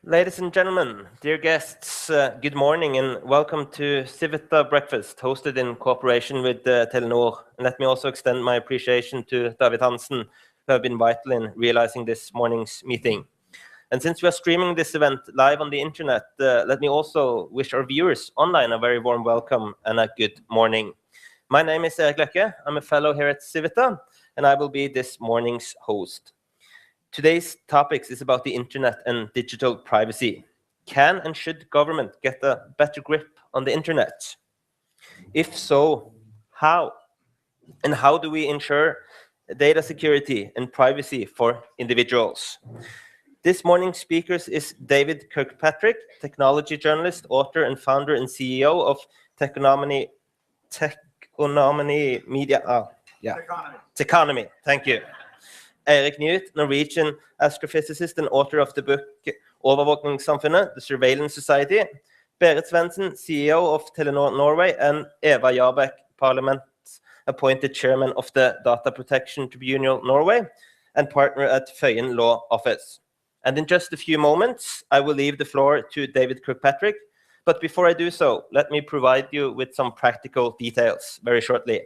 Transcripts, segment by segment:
Ladies and gentlemen, dear guests, good morning and welcome to Civita Breakfast, hosted in cooperation with Telenor. And let me also extend my appreciation to David Hansen, who have been vital in realizing this morning's meeting. And since we are streaming this event live on the internet, let me also wish our viewers online a very warm welcome and a good morning. My name is Eirik Newth. I'm a fellow here at Civita, and I will be this morning's host. Today's topics is about the internet and digital privacy. Can and should government get a better grip on the internet? If so, how? And how do we ensure data security and privacy for individuals? This morning's speakers is David Kirkpatrick, technology journalist, author and founder and CEO of Techonomy Media. Techonomy, thank you. Eirik Newth, Norwegian astrophysicist and author of the book Overvåkningssamfunnet, The Surveillance Society. Berit Svendsen, CEO of Telenor Norge, and Eva Jarbekk, Parliament-appointed chairman of the Data Protection Tribunal Norway and partner at Føyen Law Office. And in just a few moments, I will leave the floor to David Kirkpatrick. But before I do so, let me provide you with some practical details very shortly.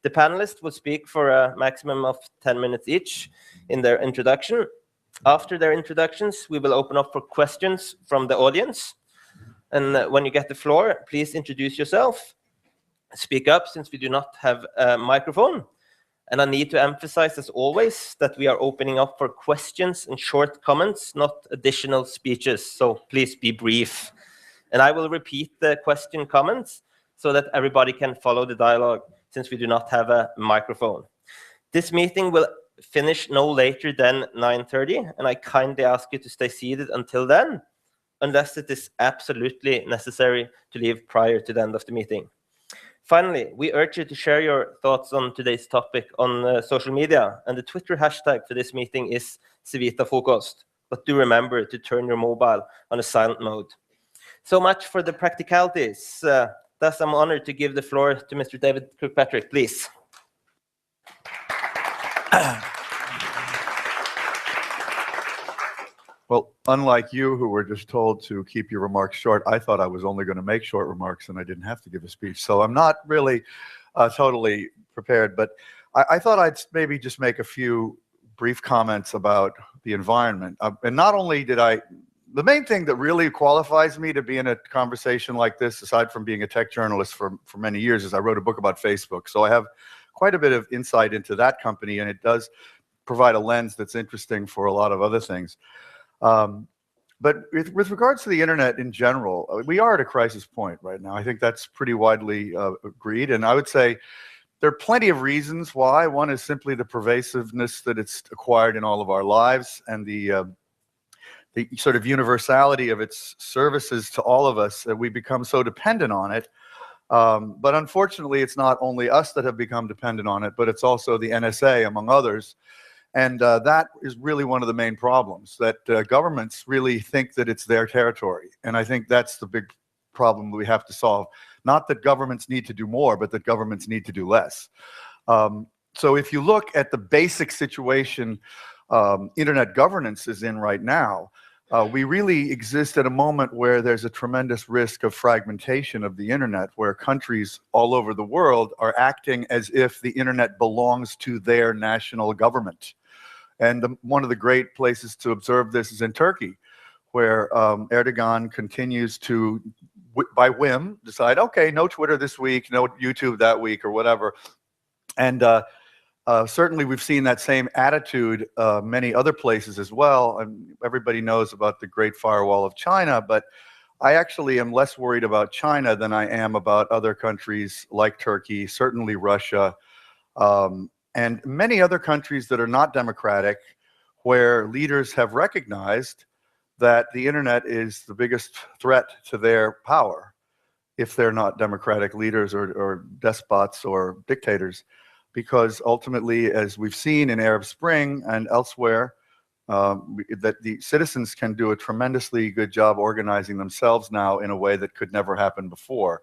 The panelists will speak for a maximum of 10 minutes each in their introduction. After their introductions, we will open up for questions from the audience. And when you get the floor, please introduce yourself. Speak up, since we do not have a microphone. And I need to emphasize, as always, that we are opening up for questions and short comments, not additional speeches. So please be brief. And I will repeat the question comments so that everybody can follow the dialogue, since we do not have a microphone. This meeting will finish no later than 9:30, and I kindly ask you to stay seated until then, unless it is absolutely necessary to leave prior to the end of the meeting. Finally, we urge you to share your thoughts on today's topic on social media, and the Twitter hashtag for this meeting is Civita Hvordan. But do remember to turn your mobile on a silent mode. So much for the practicalities. Thus, I'm honored to give the floor to Mr. David Kirkpatrick, please. Well, unlike you, who were just told to keep your remarks short, I thought I was only going to make short remarks and I didn't have to give a speech. So I'm not really totally prepared, but I thought I'd maybe just make a few brief comments about the environment. And not only did the main thing that really qualifies me to be in a conversation like this, aside from being a tech journalist for many years, is I wrote a book about Facebook. So I have quite a bit of insight into that company, and it does provide a lens that's interesting for a lot of other things. But with regards to the internet in general, we are at a crisis point right now. I think that's pretty widely agreed. And I would say there are plenty of reasons why. One is simply the pervasiveness that it's acquired in all of our lives, and the sort of universality of its services to all of us, that we become so dependent on it. But unfortunately, it's not only us that have become dependent on it, but it's also the NSA, among others. And that is really one of the main problems, that governments really think that it's their territory. And I think that's the big problem we have to solve. Not that governments need to do more, but that governments need to do less. So if you look at the basic situation internet governance is in right now, we really exist at a moment where there's a tremendous risk of fragmentation of the internet, where countries all over the world are acting as if the internet belongs to their national government. And one of the great places to observe this is in Turkey, where Erdogan continues to, by whim, decide, okay, no Twitter this week, no YouTube that week, or whatever. And certainly we've seen that same attitude many other places as well. And everybody knows about the Great Firewall of China, but I actually am less worried about China than I am about other countries like Turkey, certainly Russia, and many other countries that are not democratic, where leaders have recognized that the internet is the biggest threat to their power, if they're not democratic leaders or despots or dictators. Because ultimately, as we've seen in Arab Spring and elsewhere, that the citizens can do a tremendously good job organizing themselves now in a way that could never happen before.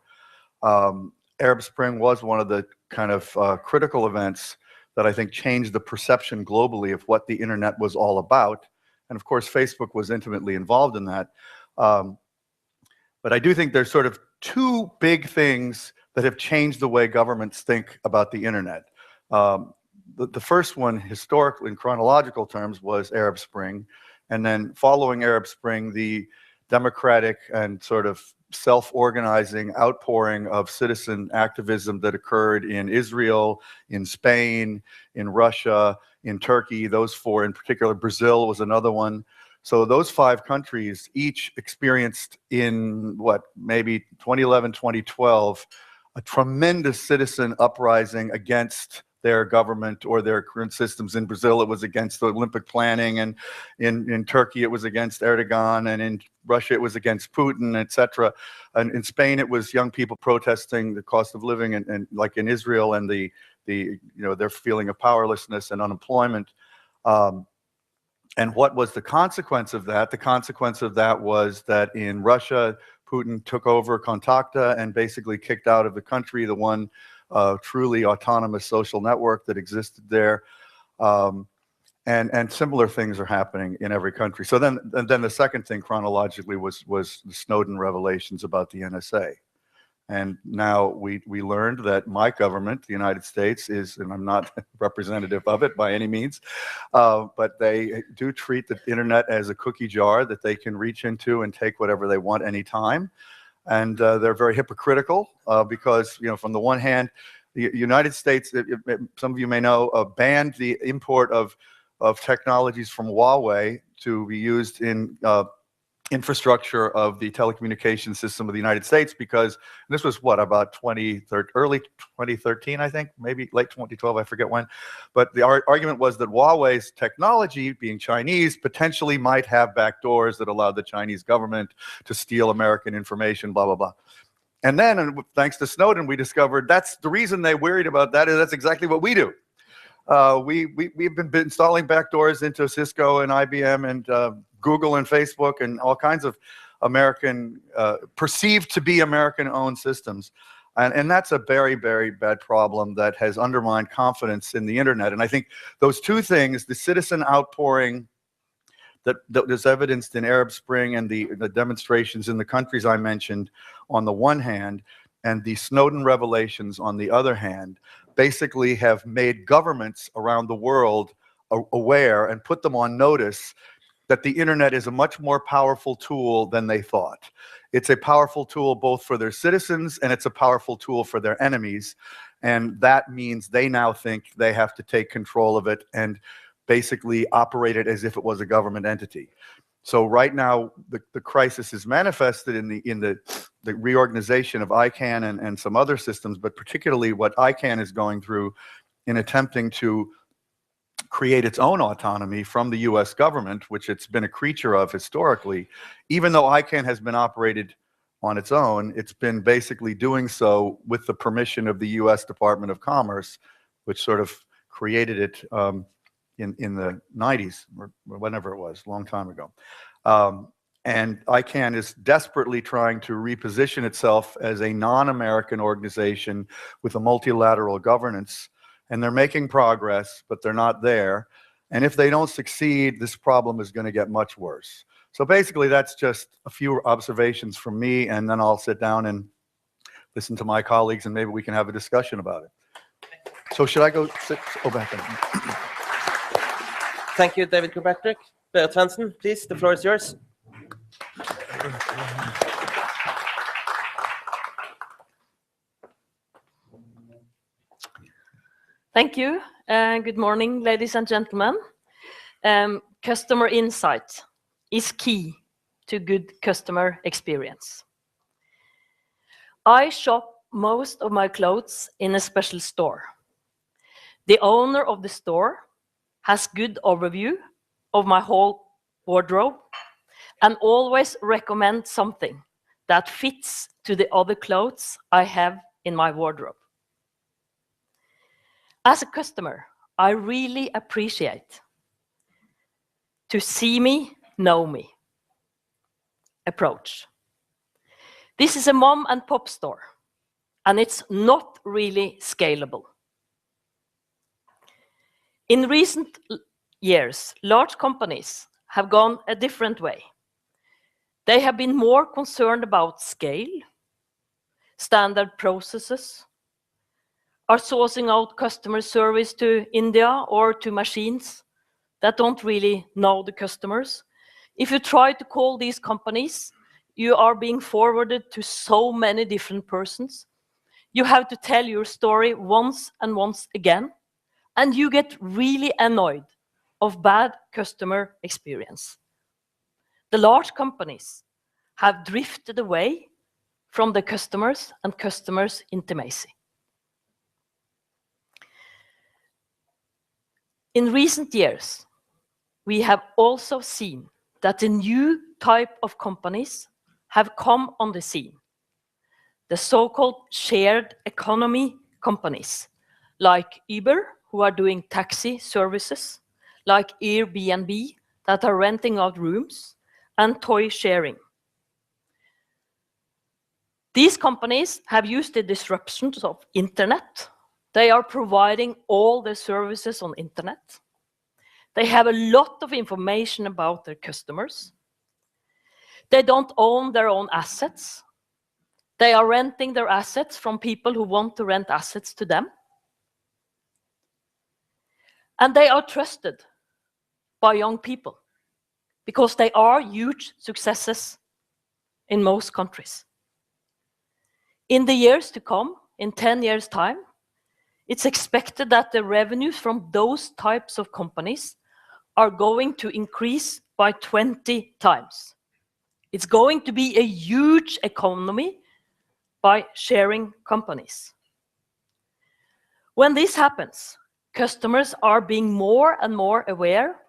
Arab Spring was one of the kind of critical events that I think changed the perception globally of what the internet was all about. And of course, Facebook was intimately involved in that. But I do think there's sort of two big things that have changed the way governments think about the internet. The first one, historically, in chronological terms, was Arab Spring. And then following Arab Spring, the democratic and sort of self-organizing outpouring of citizen activism that occurred in Israel, in Spain, in Russia, in Turkey, those four in particular. Brazil was another one. So those 5 countries each experienced in, maybe 2011, 2012, a tremendous citizen uprising against their government or their current systems. In Brazil, it was against the Olympic planning, and in Turkey, it was against Erdogan, and in Russia, it was against Putin, etc. And in Spain, it was young people protesting the cost of living, and like in Israel, and their feeling of powerlessness and unemployment. And what was the consequence of that? The consequence of that was that in Russia, Putin took over Kontakta and basically kicked out of the country the one truly autonomous social network that existed there. And similar things are happening in every country. So then the second thing chronologically was the Snowden revelations about the NSA. And now we learned that my government, the United States, is, and I'm not representative of it by any means, but they do treat the internet as a cookie jar that they can reach into and take whatever they want anytime. And they're very hypocritical because, from the one hand, the United States, some of you may know, banned the import of technologies from Huawei to be used in infrastructure of the telecommunications system of the United States, because this was about early 2013, I think, maybe late 2012, I forget when. But the argument was that Huawei's technology, being Chinese, potentially might have backdoors that allowed the Chinese government to steal American information, blah, blah, blah. And then, thanks to Snowden, we discovered that's the reason they worried about that, is that's exactly what we do. We've been installing backdoors into Cisco and IBM and Google and Facebook and all kinds of American, perceived to be American-owned systems. And that's a very, very bad problem that has undermined confidence in the internet. And I think those two things, the citizen outpouring that was evidenced in Arab Spring and the demonstrations in the countries I mentioned on the one hand, and the Snowden revelations on the other hand, basically have made governments around the world aware and put them on notice that the internet is a much more powerful tool than they thought. It's a powerful tool both for their citizens, and it's a powerful tool for their enemies. And that means they now think they have to take control of it and basically operate it as if it was a government entity. So right now, the crisis is manifested in the reorganization of ICANN and some other systems, but particularly what ICANN is going through in attempting to create its own autonomy from the US government, which it's been a creature of historically. Even though ICANN has been operated on its own, it's been basically doing so with the permission of the US Department of Commerce, which sort of created it in the 90s, or whenever it was, a long time ago. And ICANN is desperately trying to reposition itself as a non-American organization with a multilateral governance. And they're making progress, but they're not there. And if they don't succeed, this problem is going to get much worse. So basically, that's just a few observations from me, and then I'll sit down and listen to my colleagues, and maybe we can have a discussion about it. So should I go sit? Oh, back then. Thank you, David Kirkpatrick. Berit Svendsen, please, the floor is yours. Thank you. Good morning, ladies and gentlemen. Customer insight is key to good customer experience. I shop most of my clothes in a special store. The owner of the store has good overview of my whole wardrobe and always recommends something that fits to the other clothes I have in my wardrobe. As a customer, I really appreciate to see me, know me approach. This is a mom and pop store, and it's not really scalable. In recent years, large companies have gone a different way. They have been more concerned about scale, standard processes, are sourcing out customer service to India or to machines that don't really know the customers. If you try to call these companies, you are being forwarded to so many different persons. You have to tell your story once and once again, and you get really annoyed of bad customer experience. The large companies have drifted away from the customers and customers' intimacy. In recent years, we have also seen that a new type of companies have come on the scene. The so-called shared economy companies, like Uber, who are doing taxi services, like Airbnb, that are renting out rooms, and toy sharing. These companies have used the disruptions of internet. They are providing all the services on internet. They have a lot of information about their customers. They don't own their own assets. They are renting their assets from people who want to rent assets to them. And they are trusted by young people because they are huge successes in most countries. In the years to come, in 10 years' time, it's expected that the revenues from those types of companies are going to increase by 20 times. It's going to be a huge economy by sharing companies. When this happens, customers are being more and more aware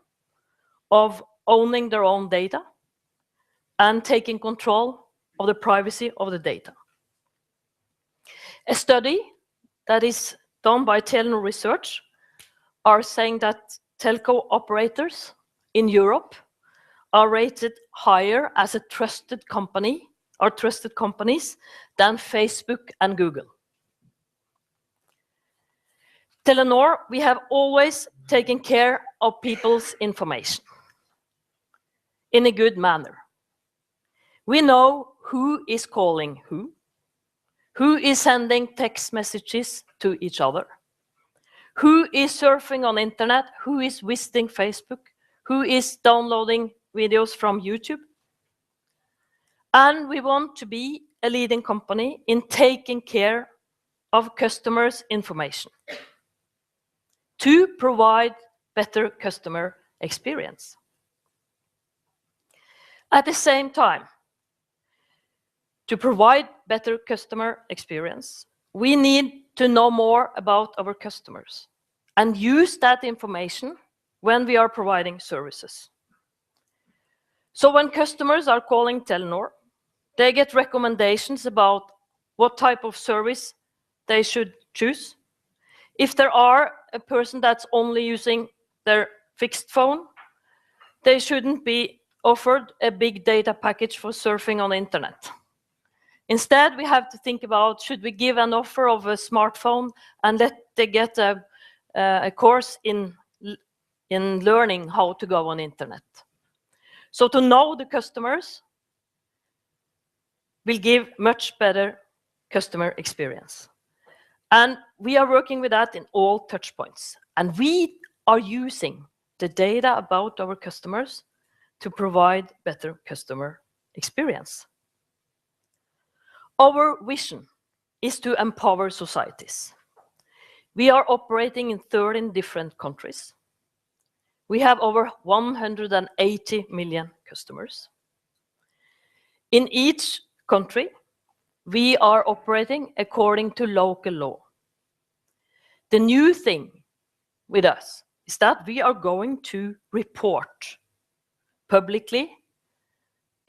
of owning their own data and taking control of the privacy of the data. A study that is done by Telenor Research are saying that telco operators in Europe are rated higher as a trusted company or trusted companies than Facebook and Google. Telenor, we have always taken care of people's information in a good manner. We know who is calling who is sending text messages to each other, who is surfing on internet, who is visiting Facebook, who is downloading videos from YouTube. And we want to be a leading company in taking care of customers' information to provide better customer experience. At the same time, to provide better customer experience, we need to know more about our customers and use that information when we are providing services. So when customers are calling Telenor, they get recommendations about what type of service they should choose. If there are a person that's only using their fixed phone, they shouldn't be offered a big data package for surfing on the internet. Instead, we have to think about, should we give an offer of a smartphone and let they get a course in learning how to go on internet? So to know the customers will give much better customer experience. And we are working with that in all touch points. And we are using the data about our customers to provide better customer experience. Our vision is to empower societies. We are operating in 13 different countries. We have over 180 million customers. In each country, we are operating according to local law. The new thing with us is that we are going to report publicly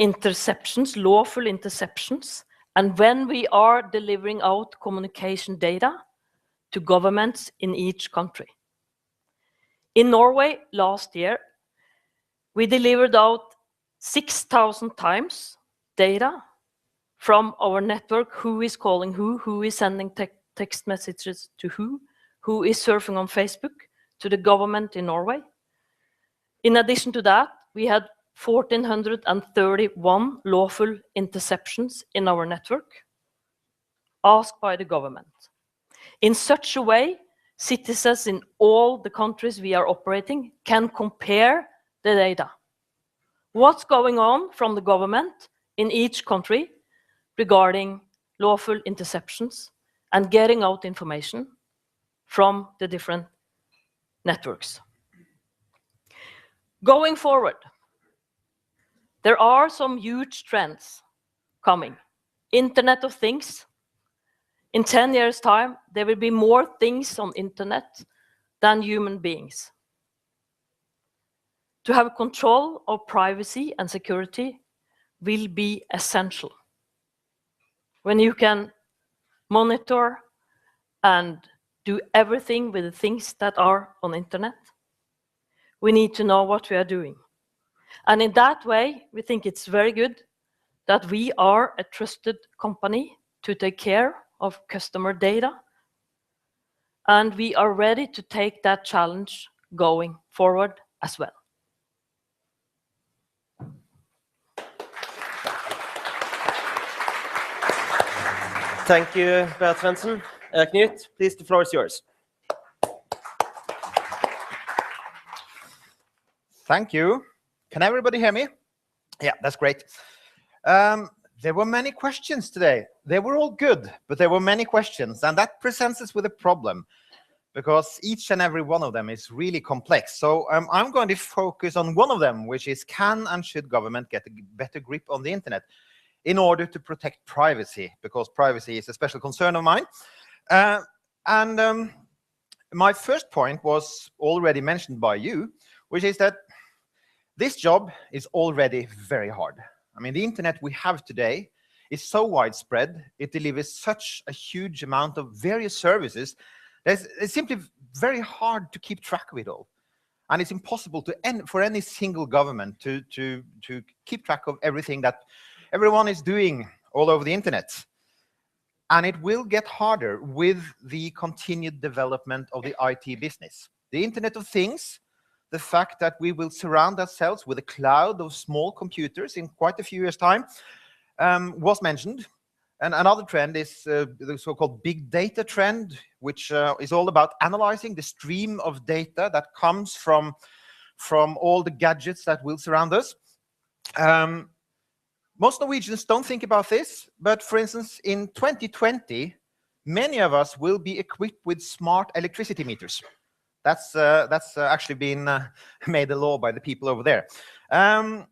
interceptions, lawful interceptions, and when we are delivering out communication data to governments in each country. In Norway last year, we delivered out 6,000 times data from our network, who is calling who is sending text messages to who is surfing on Facebook, to the government in Norway. In addition to that, we had 1,431 lawful interceptions in our network, asked by the government. In such a way, citizens in all the countries we are operating can compare the data. What's going on from the government in each country regarding lawful interceptions and getting out information from the different networks. Going forward, there are some huge trends coming. Internet of Things. In 10 years' time, there will be more things on internet than human beings. To have control of privacy and security will be essential. When you can monitor and do everything with the things that are on internet, we need to know what we are doing. And in that way, we think it's very good that we are a trusted company to take care of customer data. And we are ready to take that challenge going forward as well. Thank you, Berit Svendsen. Eirik Newth, please, the floor is yours. Thank you. Can everybody hear me? Yeah, that's great. There were many questions today. They were all good, but there were many questions, and that presents us with a problem because each and every one of them is really complex. So I'm going to focus on one of them, which is, can and should government get a better grip on the internet in order to protect privacy, because privacy is a special concern of mine. My first point was already mentioned by you, which is that this job is already very hard. I mean, the internet we have today is so widespread, it delivers such a huge amount of various services, that it's simply very hard to keep track of it all. And it's impossible for any single government to keep track of everything that everyone is doing all over the internet. And it will get harder with the continued development of the IT business. The Internet of Things, the fact that we will surround ourselves with a cloud of small computers in quite a few years' time, was mentioned. And another trend is the so-called big data trend, which is all about analyzing the stream of data that comes from all the gadgets that will surround us. Most Norwegians don't think about this, but for instance, in 2020, many of us will be equipped with smart electricity meters. That's actually been made a law by the people over there. And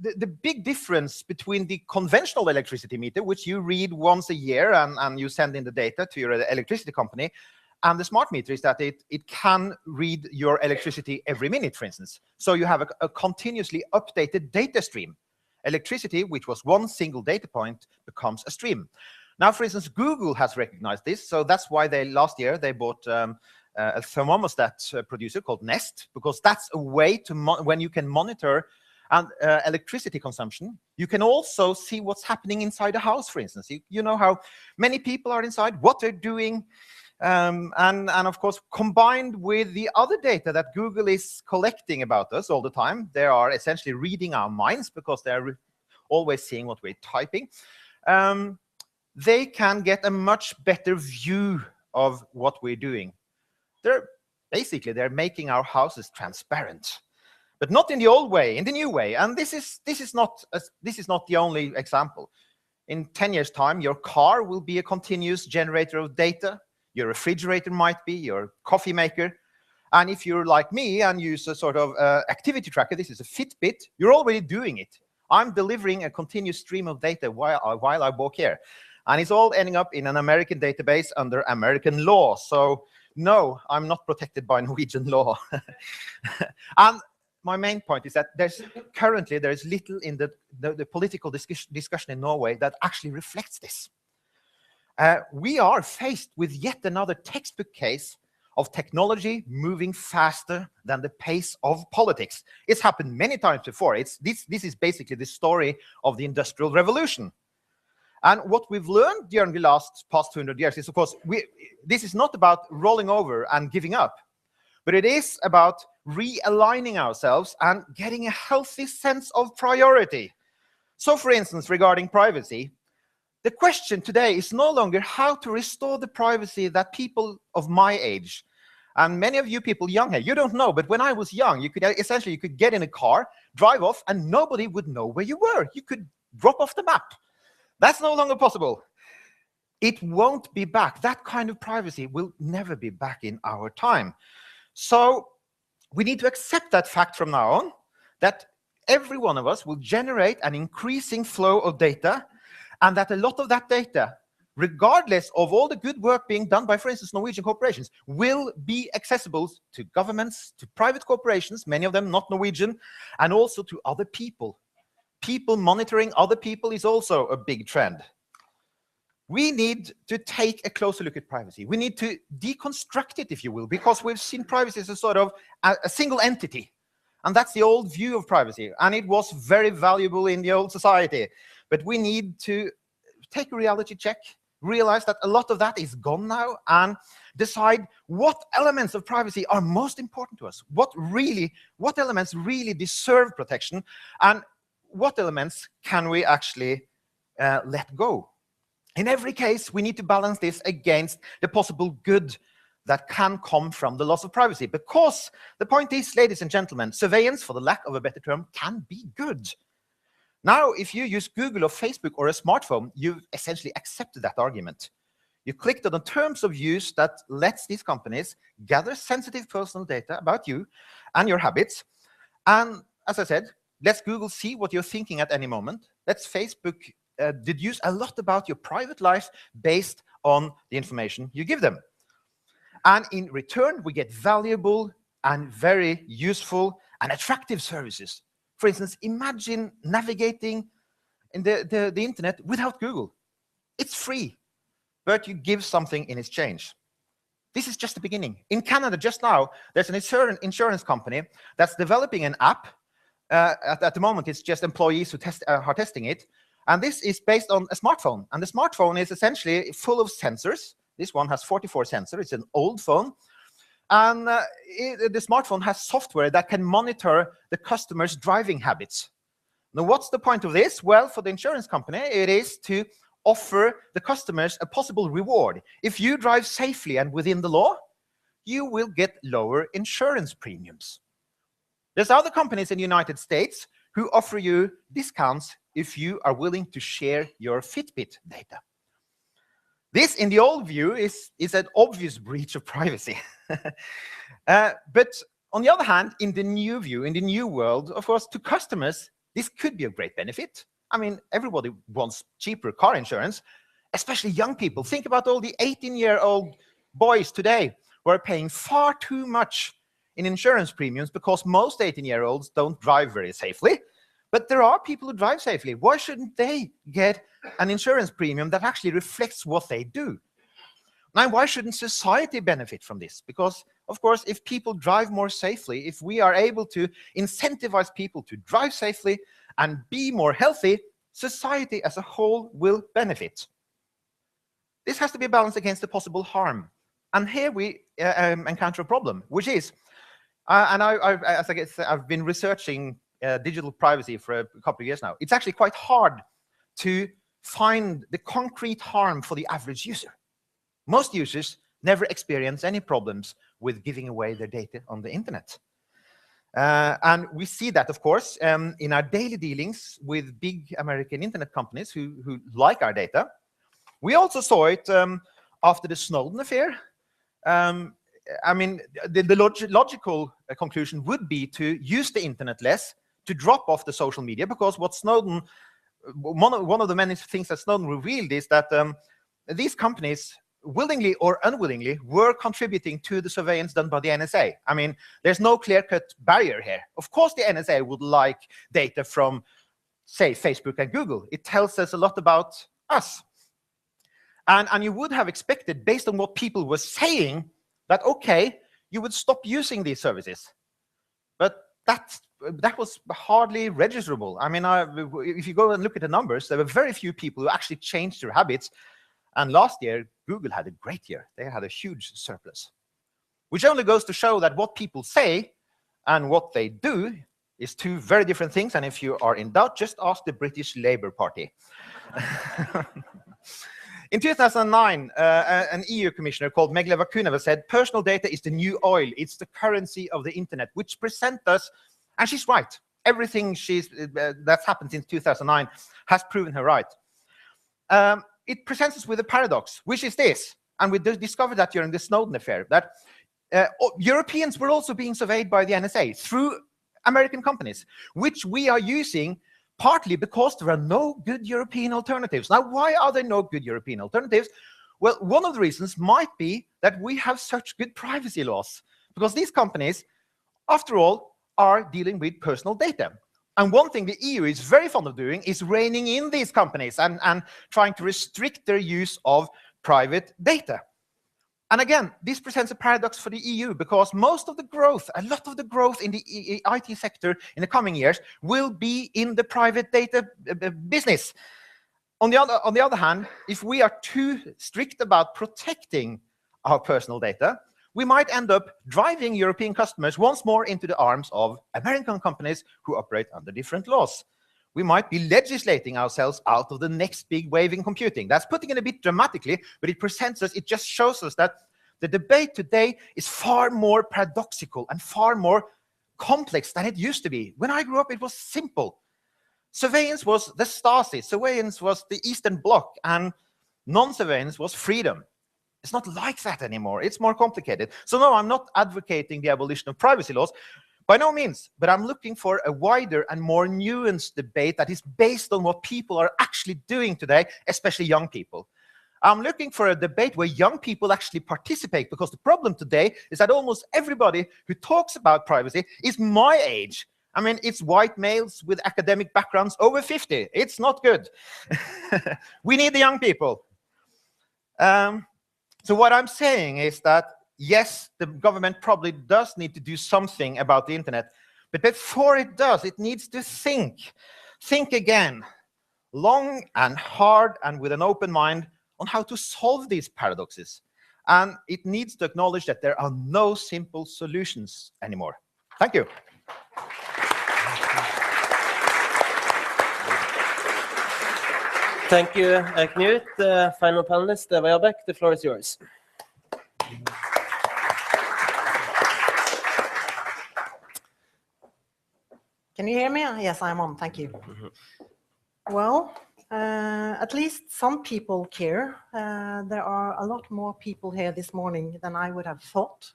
the big difference between the conventional electricity meter, which you read once a year and you send in the data to your electricity company, and the smart meter is that it can read your electricity every minute, for instance. So you have a continuously updated data stream. Electricity, which was one single data point, becomes a stream. Now, for instance, Google has recognized this, so that's why last year they bought a thermostat producer called Nest, because that's a way to when you can monitor electricity consumption. You can also see what's happening inside a house, for instance. You know how many people are inside, what they're doing, and of course, combined with the other data that Google is collecting about us all the time. They are essentially reading our minds because they're always seeing what we're typing. They can get a much better view of what we're doing. They're making our houses transparent, but not in the old way, in the new way. And this is not the only example. In 10 years' time, your car will be a continuous generator of data. Your refrigerator might be, your coffee maker. And if you're like me and use a sort of activity tracker, this is a Fitbit, you're already doing it. I'm delivering a continuous stream of data while I walk here. And it's all ending up in an American database under American law. So no, I'm not protected by Norwegian law. And my main point is that currently there is little in the political discussion in Norway that actually reflects this. We are faced with yet another textbook case of technology moving faster than the pace of politics. It's happened many times before. This is basically the story of the Industrial Revolution. And what we've learned during the past 200 years is, of course, this is not about rolling over and giving up, but it is about realigning ourselves and getting a healthy sense of priority. So, for instance, regarding privacy, the question today is no longer how to restore the privacy that people of my age, and many of you people young here, you don't know, but when I was young, you could get in a car, drive off, and nobody would know where you were. You could drop off the map. That's no longer possible. It won't be back. That kind of privacy will never be back in our time. So we need to accept that fact from now on, that every one of us will generate an increasing flow of data, and that a lot of that data, regardless of all the good work being done by, for instance, Norwegian corporations, will be accessible to governments, to private corporations, many of them not Norwegian, and also to other people. People monitoring other people is also a big trend. We need to take a closer look at privacy. We need to deconstruct it, if you will, because we've seen privacy as a sort of a single entity. And that's the old view of privacy. And it was very valuable in the old society. But we need to take a reality check, realize that a lot of that is gone now, and decide what elements of privacy are most important to us. What elements really deserve protection, and what elements can we actually let go. In every case, we need to balance this against the possible good that can come from the loss of privacy. Because the point is, ladies and gentlemen, surveillance, for the lack of a better term, can be good. Now, if you use Google or Facebook or a smartphone, you've essentially accepted that argument. You clicked on the terms of use that lets these companies gather sensitive personal data about you and your habits. And as I said, let's Google see what you're thinking at any moment. Let's Facebook deduce a lot about your private life based on the information you give them. And in return, we get valuable and very useful and attractive services. For instance, imagine navigating in the internet without Google. It's free, but you give something in exchange. This is just the beginning. In Canada, just now, there's an insurance company that's developing an app. At the moment, it's just employees who are testing it. And this is based on a smartphone. And the smartphone is essentially full of sensors. This one has 44 sensors. It's an old phone. And the smartphone has software that can monitor the customer's driving habits. Now, what's the point of this? Well, for the insurance company, it is to offer the customers a possible reward. If you drive safely and within the law, you will get lower insurance premiums. There's other companies in the United States who offer you discounts if you are willing to share your Fitbit data. This, in the old view, is an obvious breach of privacy. But on the other hand, in the new view, in the new world, of course, to customers, this could be a great benefit. I mean, everybody wants cheaper car insurance, especially young people. Think about all the 18-year-old boys today who are paying far too much in insurance premiums because most 18-year-olds don't drive very safely. But there are people who drive safely. Why shouldn't they get an insurance premium that actually reflects what they do? Now, why shouldn't society benefit from this? Because, of course, if people drive more safely, if we are able to incentivize people to drive safely and be more healthy, society as a whole will benefit. This has to be balanced against the possible harm. And here we encounter a problem, which is, I've been researching digital privacy for a couple of years now. It's actually quite hard to find the concrete harm for the average user. Most users never experience any problems with giving away their data on the internet. And we see that, of course, in our daily dealings with big American internet companies who like our data. We also saw it after the Snowden affair. I mean, the logical conclusion would be to use the internet less, to drop off the social media, because what Snowden, one of the many things that Snowden revealed is that these companies, willingly or unwillingly, were contributing to the surveillance done by the NSA. I mean, there's no clear-cut barrier here. Of course, the NSA would like data from, say, Facebook and Google. It tells us a lot about us. And you would have expected, based on what people were saying, that, okay, you would stop using these services. But that was hardly registerable. I mean, if you go and look at the numbers, there were very few people who actually changed their habits. And last year, Google had a great year. They had a huge surplus. which only goes to show that what people say and what they do is two very different things. And if you are in doubt, just ask the British Labour Party. In 2009, an EU commissioner called Megleva Kuneva said, personal data is the new oil. It's the currency of the internet, which presents us, and she's right. Everything that's happened since 2009 has proven her right. It presents us with a paradox, which is this, and we discovered that during the Snowden affair, that Europeans were also being surveyed by the NSA through American companies, which we are using partly because there are no good European alternatives. Now, why are there no good European alternatives? Well, one of the reasons might be that we have such good privacy laws, because these companies, after all, are dealing with personal data. And one thing the EU is very fond of doing is reining in these companies and trying to restrict their use of private data. And again, this presents a paradox for the EU, because most of the growth, a lot of the growth in the IT sector in the coming years will be in the private data business. On the other hand, if we are too strict about protecting our personal data, we might end up driving European customers once more into the arms of American companies who operate under different laws. We might be legislating ourselves out of the next big wave in computing. That's putting it a bit dramatically, but it presents us, it just shows us that the debate today is far more paradoxical and far more complex than it used to be. When I grew up, it was simple. Surveillance was the Stasi, surveillance was the Eastern Bloc, and non-surveillance was freedom. It's not like that anymore. It's more complicated. So no, I'm not advocating the abolition of privacy laws, by no means, but I'm looking for a wider and more nuanced debate that is based on what people are actually doing today, especially young people. I'm looking for a debate where young people actually participate, because the problem today is that almost everybody who talks about privacy is my age. I mean, it's white males with academic backgrounds over 50. It's not good. We need the young people. So what I'm saying is that, yes, the government probably does need to do something about the internet, but before it does, it needs to think again, long and hard and with an open mind on how to solve these paradoxes. And it needs to acknowledge that there are no simple solutions anymore. Thank you. Thank you, Eirik Newth. The final panelist, Eva Jarbekk, the floor is yours. Can you hear me? Yes, I'm on. Thank you. Well, at least some people care. There are a lot more people here this morning than I would have thought.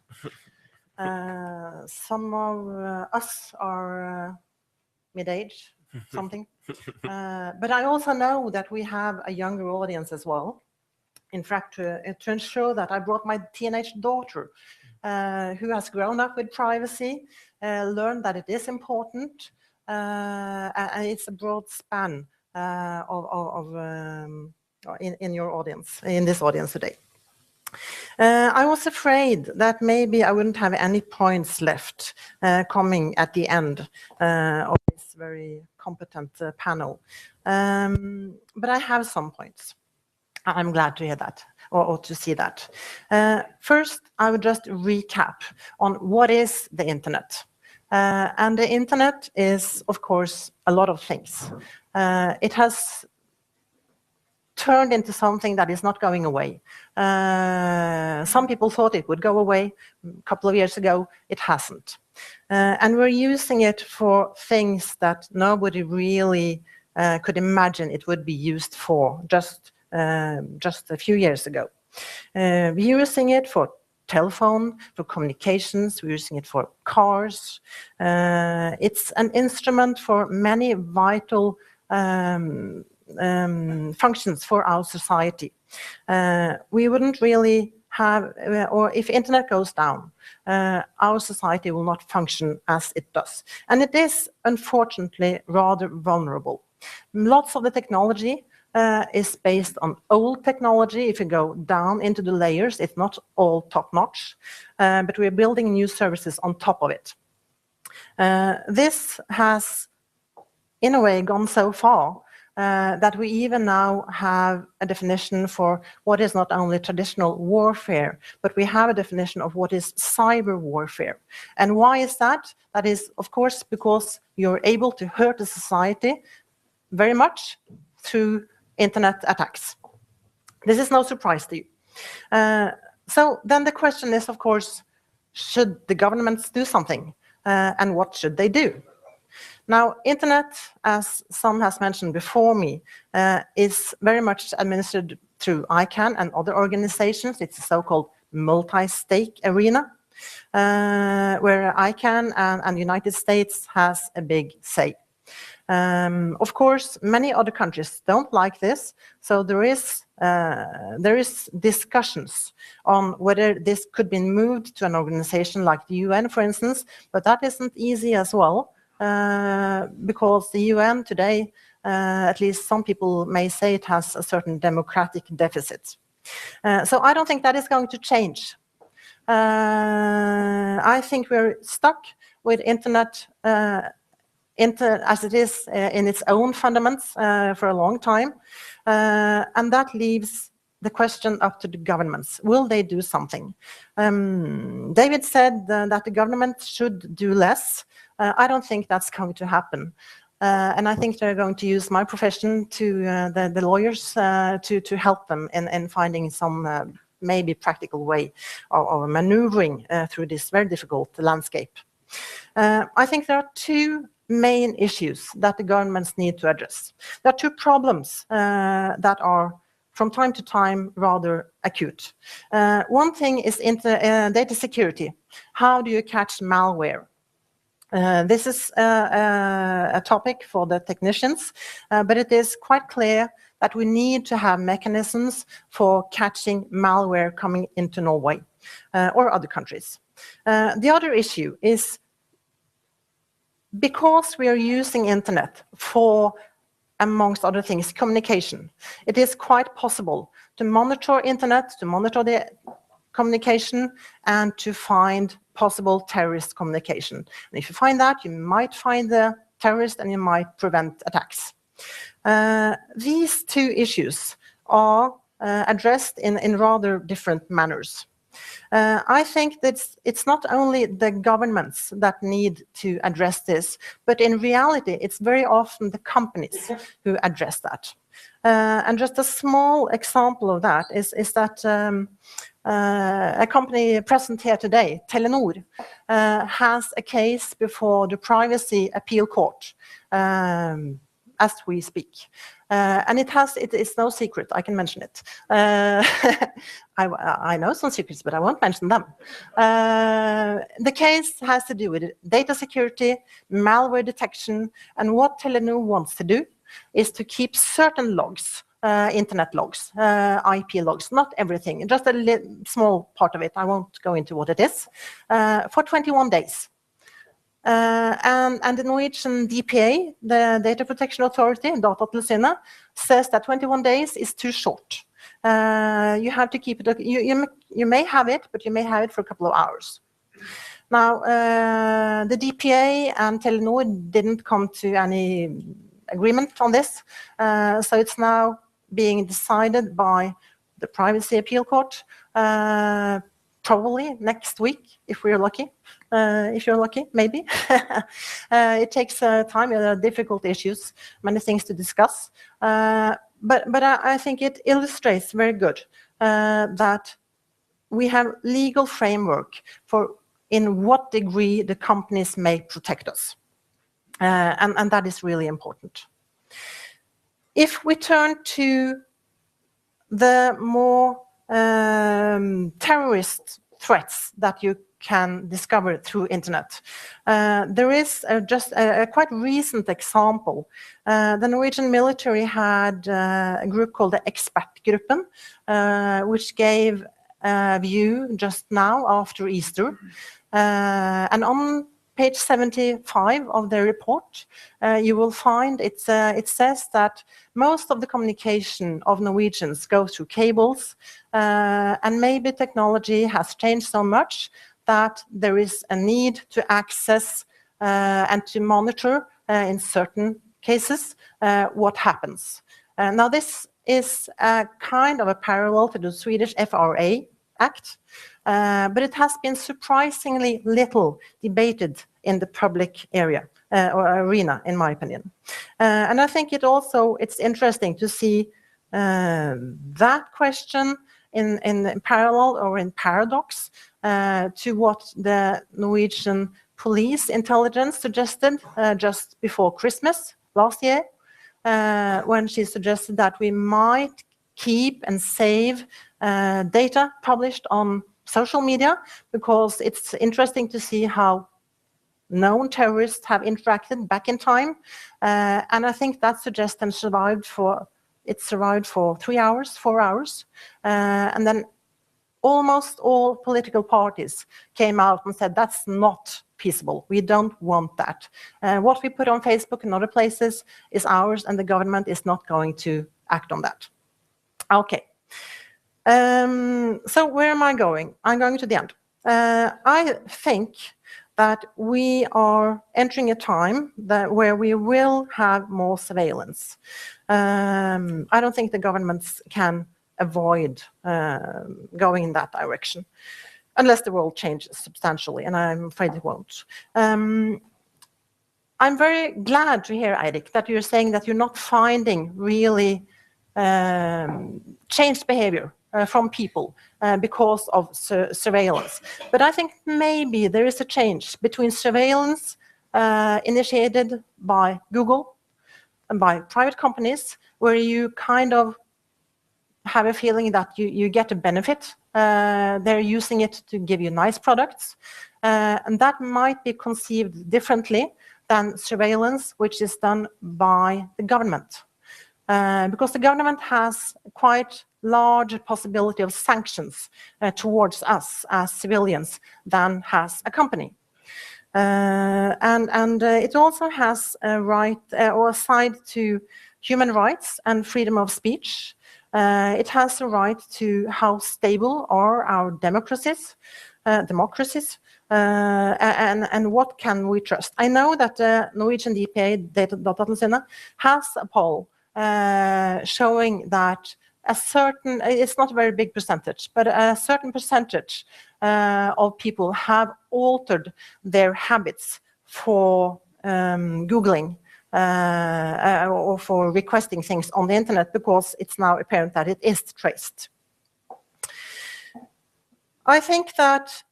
Some of us are mid-age, something. But I also know that we have a younger audience as well. In fact, to ensure that I brought my teenage daughter, who has grown up with privacy, learned that it is important, and it's a broad span in your audience, in this audience today. I was afraid that maybe I wouldn't have any points left coming at the end of this very competent panel. But I have some points. I'm glad to hear that, or to see that. First, I would just recap on what is the internet. And the internet is, of course, a lot of things. It has turned into something that is not going away. Some people thought it would go away a couple of years ago. It hasn't. And we're using it for things that nobody really could imagine it would be used for just a few years ago. We're using it for telephone, for communications, we're using it for cars. It's an instrument for many vital functions for our society. We wouldn't really have, or if internet goes down, our society will not function as it does. And it is, unfortunately, rather vulnerable. Lots of the technology is based on old technology. If you go down into the layers, it's not all top-notch, but we're building new services on top of it. This has, in a way, gone so far that we even now have a definition for what is not only traditional warfare, but we have a definition of what is cyber warfare. And why is that? That is, of course, because you're able to hurt the society very much through internet attacks. This is no surprise to you. So then the question is, of course, should the governments do something? And what should they do? Now, internet, as some has mentioned before me, is very much administered through ICANN and other organizations. It's a so-called multi-stake arena, where ICANN and the United States has a big say. Of course, many other countries don't like this, so there is discussions on whether this could be moved to an organization like the UN, for instance, but that isn't easy as well, because the UN today, at least some people may say, it has a certain democratic deficit. So I don't think that is going to change. I think we're stuck with internet as it is in its own fundamentals for a long time, and that leaves the question up to the governments. Will they do something? David said that the government should do less. I don't think that's going to happen. And I think they're going to use my profession to the lawyers to help them in finding some maybe practical way of maneuvering through this very difficult landscape. I think there are two main issues that the governments need to address. There are two problems that are from time to time rather acute. One thing is data security. How do you catch malware? This is a topic for the technicians, but it is quite clear that we need to have mechanisms for catching malware coming into Norway or other countries. The other issue is, because we are using internet for, amongst other things, communication, it is quite possible to monitor internet, to monitor the communication, and to find possible terrorist communication. And if you find that, you might find the terrorist and you might prevent attacks. These two issues are addressed in rather different manners. I think that it's not only the governments that need to address this, but in reality, it's very often the companies who address that. And just a small example of that is that a company present here today, Telenor, has a case before the Privacy Appeal Court as we speak. And it is no secret, I can mention it. I know some secrets, but I won't mention them. The case has to do with data security, malware detection, and what Telenor wants to do is to keep certain logs, internet logs, IP logs, not everything, just a small part of it, I won't go into what it is, for 21 days. And the Norwegian DPA, the Data Protection Authority, Datatilsynet, says that 21 days is too short. You have to keep it, you may have it, but you may have it for a couple of hours. Now, the DPA and Telenor didn't come to any agreement on this, so it's now being decided by the Privacy Appeal Court, probably next week, if we're lucky. If you're lucky, maybe. It takes time, there are difficult issues, many things to discuss. But I think it illustrates very good that we have legal framework for in what degree the companies may protect us. And that is really important. If we turn to the more terrorist threats that you can discover through internet. There is just a quite recent example. The Norwegian military had a group called the Expertgruppen, which gave a view just now after Easter. And on page 75 of the report, you will find it says that most of the communication of Norwegians go through cables, and maybe technology has changed so much that there is a need to access and to monitor in certain cases, what happens. Now, this is a kind of a parallel to the Swedish FRA Act, but it has been surprisingly little debated in the public area or arena, in my opinion. And I think it's interesting to see that question in parallel or in paradox to what the Norwegian police intelligence suggested just before Christmas last year, when she suggested that we might keep and save data published on social media, because it's interesting to see how known terrorists have interacted back in time. And I think that suggestion survived for 3 hours, 4 hours. And then almost all political parties came out and said, that's not peaceable. We don't want that. What we put on Facebook and other places is ours, and the government is not going to act on that. Okay. So where am I going? I'm going to the end. I think that we are entering a time where we will have more surveillance. I don't think the governments can avoid going in that direction, unless the world changes substantially, and I'm afraid it won't. I'm very glad to hear, Eirik, that you're saying that you're not finding really changed behavior from people because of surveillance. But I think maybe there is a change between surveillance initiated by Google and by private companies, where you kind of have a feeling that you get a benefit. They're using it to give you nice products. And that might be conceived differently than surveillance, which is done by the government. Because the government has quite large possibility of sanctions towards us as civilians than has a company. And it also has a right or a side to human rights and freedom of speech. It has a right to how stable are our democracies, and what can we trust. I know that the Norwegian DPA, Datatilsynet, has a poll showing that a certain, it's not a very big percentage, but a certain percentage of people have altered their habits for Googling or for requesting things on the internet, because it's now apparent that it is traced. I think that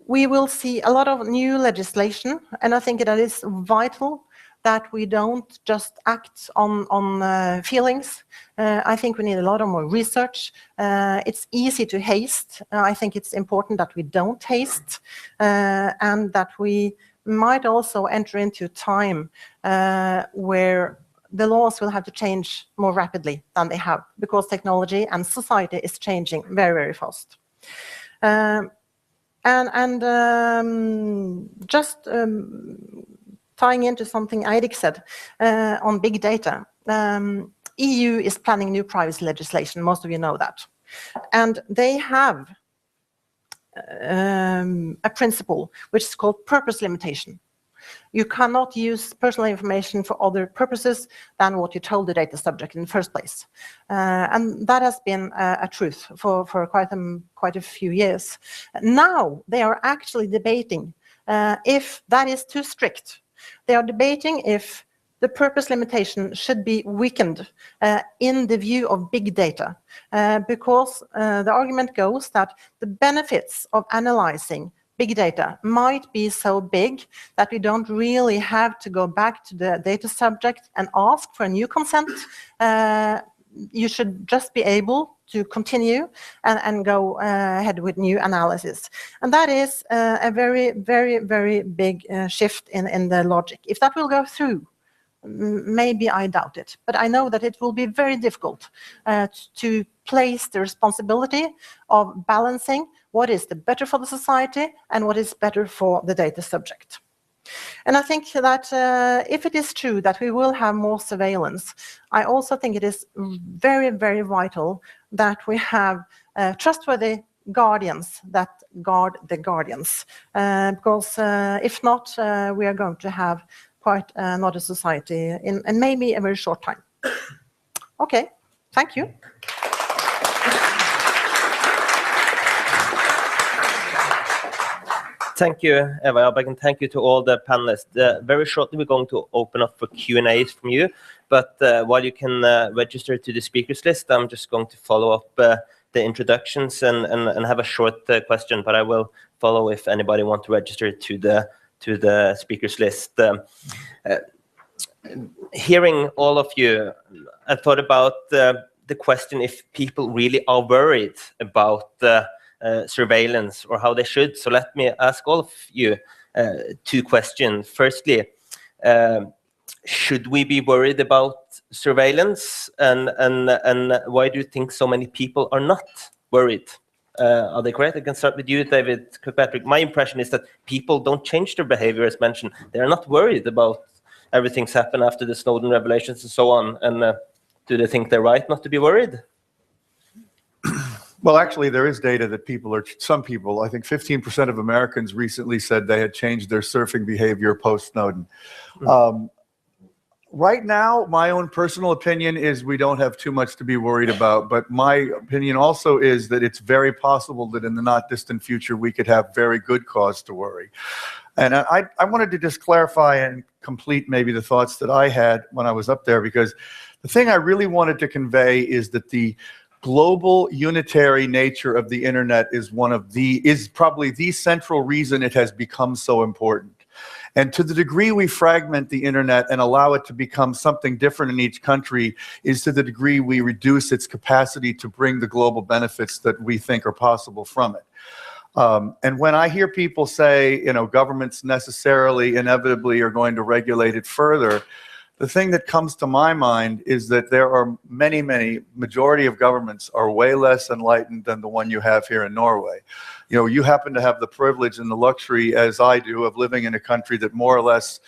we will see a lot of new legislation, and I think that is vital that we don't just act on feelings. I think we need a lot of more research. It's easy to haste. I think it's important that we don't haste, and that we might also enter into time where the laws will have to change more rapidly than they have, because technology and society is changing very, very fast. Just tying into something Eirik said on big data, EU is planning new privacy legislation. Most of you know that. And they have a principle which is called purpose limitation. You cannot use personal information for other purposes than what you told the data subject in the first place. And that has been a truth for quite a few years. Now they are actually debating if that is too strict. They are debating if the purpose limitation should be weakened in the view of big data, because the argument goes that the benefits of analyzing big data might be so big that we don't really have to go back to the data subject and ask for a new consent. You should just be able to continue and go ahead with new analysis. And that is a very, very, very big shift in the logic. If that will go through, maybe I doubt it, but I know that it will be very difficult to place the responsibility of balancing what is the better for the society and what is better for the data subject. And I think that if it is true that we will have more surveillance, I also think it is very, very vital that we have trustworthy guardians that guard the guardians. Because if not, we are going to have quite another society in maybe a very short time. Okay, thank you. Thank you, Eva Jarbekk, and thank you to all the panelists. Very shortly, we're going to open up for Q&As from you, but while you can register to the speakers list, I'm just going to follow up the introductions and have a short question, but I will follow if anybody wants to register to the speakers list. Hearing all of you, I thought about the question if people really are worried about surveillance or how they should. So let me ask all of you two questions. Firstly, should we be worried about surveillance, and why do you think so many people are not worried? Are they correct? I can start with you, David Kirkpatrick. My impression is that people don't change their behavior, as mentioned. They're not worried about everything's happened after the Snowden revelations and so on. And do they think they're right not to be worried? Well, actually, there is data that some people, I think 15% of Americans recently said they had changed their surfing behavior post-Snowden. Right now, my own personal opinion is we don't have too much to be worried about, but my opinion also is that it's very possible that in the not distant future, we could have very good cause to worry. And I wanted to just clarify and complete maybe the thoughts that I had when I was up there, because the thing I really wanted to convey is that the global unitary nature of the internet is probably the central reason it has become so important. And to the degree we fragment the internet and allow it to become something different in each country is to the degree we reduce its capacity to bring the global benefits that we think are possible from it. And when I hear people say, governments necessarily, inevitably are going to regulate it further, the thing that comes to my mind is that there are majority of governments are way less enlightened than the one you have here in Norway. You happen to have the privilege and the luxury, as I do, of living in a country that more or less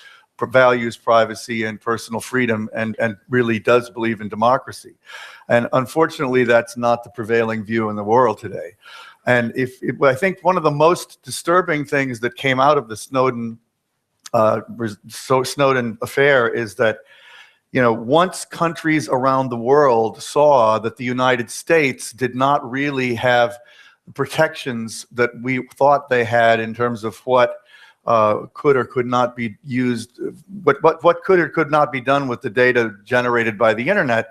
values privacy and personal freedom and really does believe in democracy. And unfortunately, that's not the prevailing view in the world today. And I think one of the most disturbing things that came out of the Snowden affair is that, once countries around the world saw that the United States did not really have protections that we thought they had in terms of what could or could not be used, what could or could not be done with the data generated by the internet,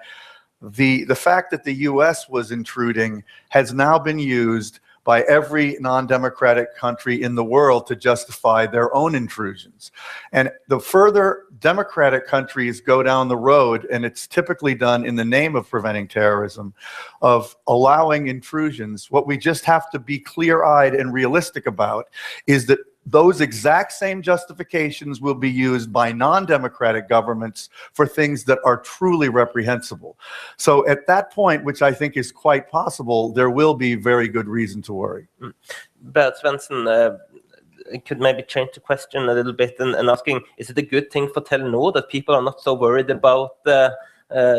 the fact that the US was intruding has now been used by every non-democratic country in the world to justify their own intrusions. And the further democratic countries go down the road, and it's typically done in the name of preventing terrorism, of allowing intrusions, what we just have to be clear-eyed and realistic about is that those exact same justifications will be used by non-democratic governments for things that are truly reprehensible. So at that point, which I think is quite possible, there will be very good reason to worry. Berit Svendsen, I could maybe change the question a little bit and asking, is it a good thing for Telenor that people are not so worried about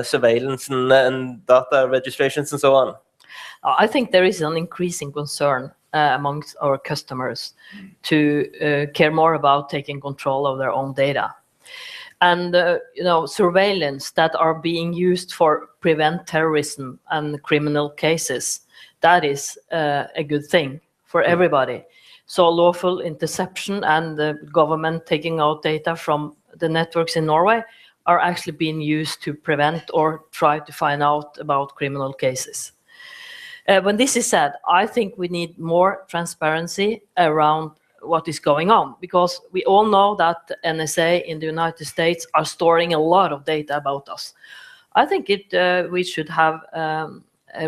surveillance and data registrations and so on? I think there is an increasing concern amongst our customers to care more about taking control of their own data. And surveillance that are being used for prevent terrorism and criminal cases, that is a good thing for everybody. So lawful interception and the government taking out data from the networks in Norway are actually being used to prevent or try to find out about criminal cases. When this is said, I think we need more transparency around what is going on, because we all know that the NSA in the United States are storing a lot of data about us. I think we should have a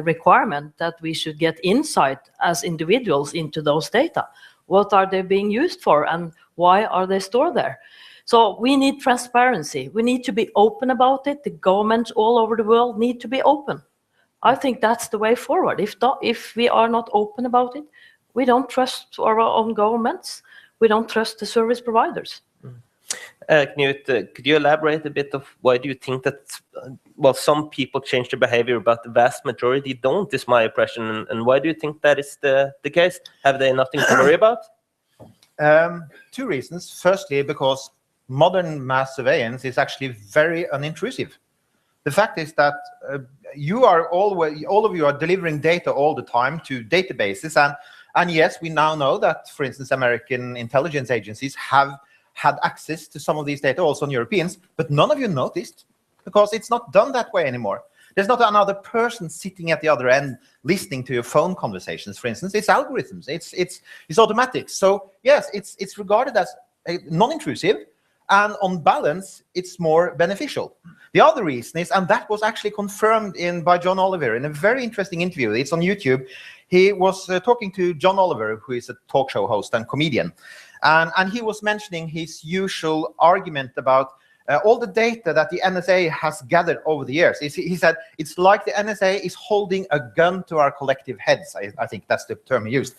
requirement that we should get insight as individuals into those data. What are they being used for, and why are they stored there? So we need transparency. We need to be open about it. The governments all over the world need to be open. I think that's the way forward. If we are not open about it, we don't trust our own governments. We don't trust the service providers. Eirik Newth, could you elaborate a bit of why do you think that, some people change their behavior, but the vast majority don't, is my impression, and why do you think that is the case? Have they nothing to worry about? Two reasons. Firstly, because modern mass surveillance is actually very unintrusive. The fact is that all of you are delivering data all the time to databases, and yes, we now know that, for instance, American intelligence agencies have had access to some of these data, also on Europeans, but none of you noticed, because it's not done that way anymore. There's not another person sitting at the other end listening to your phone conversations, for instance. It's algorithms. It's automatic. So yes, it's regarded as non-intrusive, and on balance, it's more beneficial. The other reason is, and that was actually confirmed by John Oliver in a very interesting interview. It's on YouTube. He was talking to John Oliver, who is a talk show host and comedian, and he was mentioning his usual argument about all the data that the NSA has gathered over the years. He said, it's like the NSA is holding a gun to our collective heads. I think that's the term he used.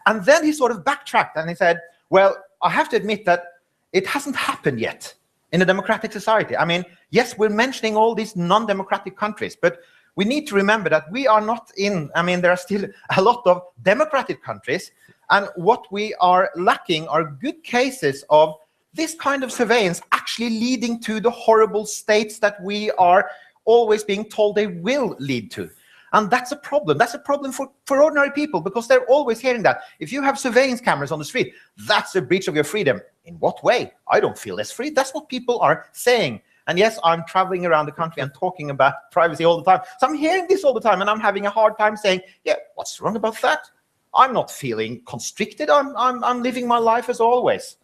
And then he sort of backtracked and he said, well, I have to admit that it hasn't happened yet in a democratic society. I mean, yes, we're mentioning all these non-democratic countries, but we need to remember that we are not there are still a lot of democratic countries, and what we are lacking are good cases of this kind of surveillance actually leading to the horrible states that we are always being told they will lead to. And that's a problem. That's a problem for ordinary people, because they're always hearing that. If you have surveillance cameras on the street, that's a breach of your freedom. In what way? I don't feel less free. That's what people are saying. And yes, I'm traveling around the country and talking about privacy all the time. So I'm hearing this all the time, and I'm having a hard time saying, yeah, what's wrong about that? I'm not feeling constricted. I'm living my life as always.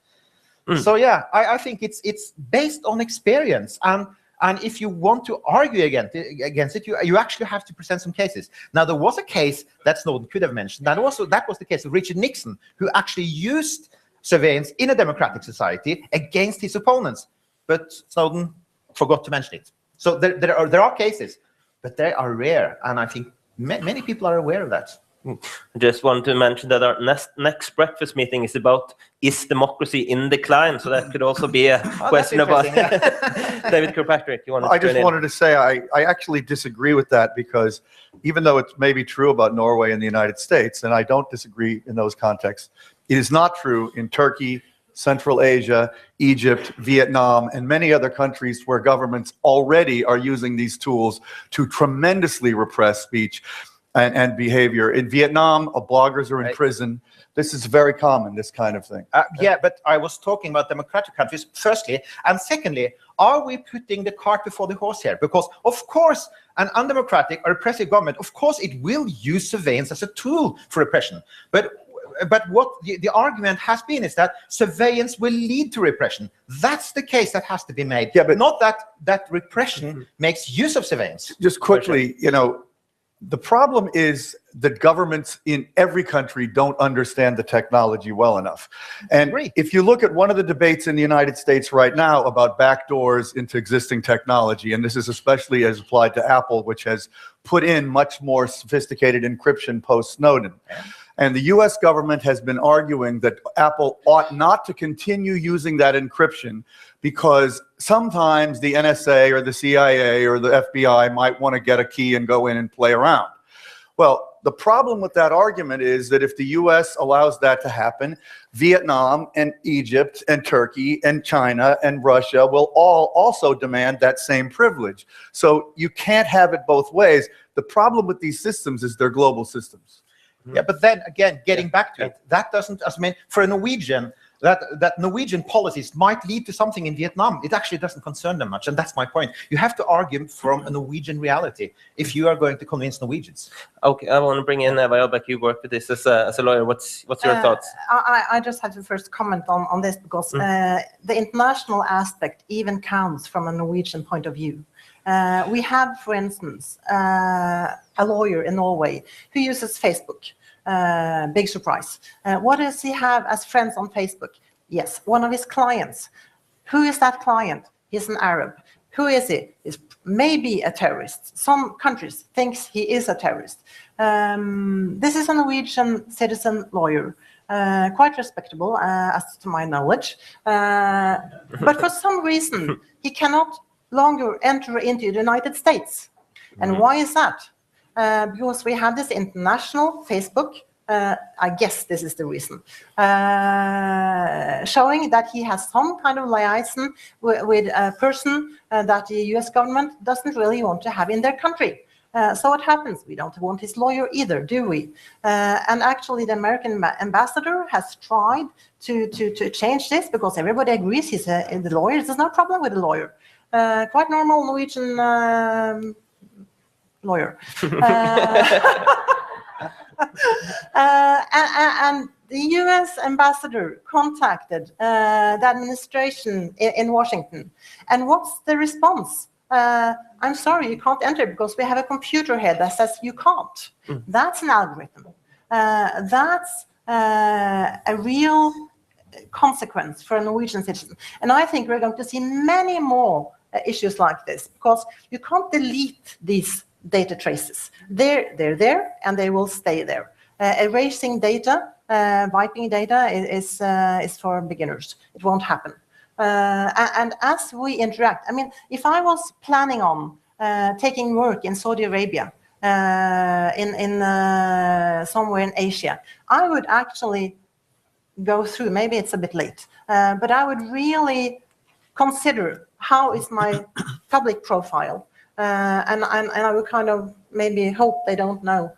So yeah, I think it's based on experience, and if you want to argue against it, you actually have to present some cases. Now, there was a case that Snowden could have mentioned, and also that was the case of Richard Nixon, who actually used surveillance in a democratic society against his opponents, but Snowden forgot to mention it. So there are cases, but they are rare, and I think many people are aware of that. I just want to mention that our next breakfast meeting is about, is democracy in decline? So that could also be a question about David Kirkpatrick. You want to I just wanted to say I actually disagree with that, because even though it may be true about Norway and the United States, and I don't disagree in those contexts, it is not true in Turkey, Central Asia, Egypt, Vietnam, and many other countries where governments already are using these tools to tremendously repress speech and behavior. In Vietnam, bloggers are in prison. This is very common, this kind of thing. Yeah, but I was talking about democratic countries, firstly. And secondly, are we putting the cart before the horse here? Because, of course, an undemocratic or repressive government, of course, it will use surveillance as a tool for repression. But what the argument has been is that surveillance will lead to repression. That's the case that has to be made. Yeah, but not that repression makes use of surveillance. Just quickly, the problem is that governments in every country don't understand the technology well enough. And if you look at one of the debates in the United States right now about backdoors into existing technology, and this is especially as applied to Apple, which has put in much more sophisticated encryption post-Snowden. And the US government has been arguing that Apple ought not to continue using that encryption, because sometimes the NSA or the CIA or the FBI might want to get a key and go in and play around. Well, the problem with that argument is that if the US allows that to happen, Vietnam and Egypt and Turkey and China and Russia will all also demand that same privilege. So you can't have it both ways. The problem with these systems is they're global systems. Yeah, but then again, getting back to it, that doesn't, for a Norwegian, that Norwegian policies might lead to something in Vietnam. It actually doesn't concern them much, and that's my point. You have to argue from a Norwegian reality if you are going to convince Norwegians. Okay, I want to bring in Eva Jarbekk. You work with this as a lawyer. What's your thoughts? I just have to first comment on this, because the international aspect even counts from a Norwegian point of view. We have, for instance, a lawyer in Norway who uses Facebook. Big surprise. What does he have as friends on Facebook? Yes, one of his clients. Who is that client? He's an Arab. Who is he? He's maybe a terrorist. Some countries thinks he is a terrorist. This is a Norwegian citizen lawyer, quite respectable, as to my knowledge. But for some reason, he cannot longer enter into the United States. And why is that? Because we have this international Facebook I guess this is the reason, showing that he has some kind of liaison with a person that the US government doesn't really want to have in their country. So what happens? We don't want his lawyer either, do we? And actually the American ambassador has tried to change this, because everybody agrees he's the lawyer. There's no problem with the lawyer. Quite normal Norwegian lawyer. And the US ambassador contacted the administration in Washington. And what's the response? I'm sorry, you can't enter because we have a computer here that says you can't. That's an algorithm. That's a real consequence for a Norwegian citizen. And I think we're going to see many more issues like this, because you can't delete these data traces. They're there and they will stay there. Erasing data, wiping data is for beginners. It won't happen. And as we interact, I mean, if I was planning on taking work in Saudi Arabia, somewhere in Asia, I would actually go through, maybe it's a bit late, but I would really consider how is my public profile, and I would kind of maybe hope they don't know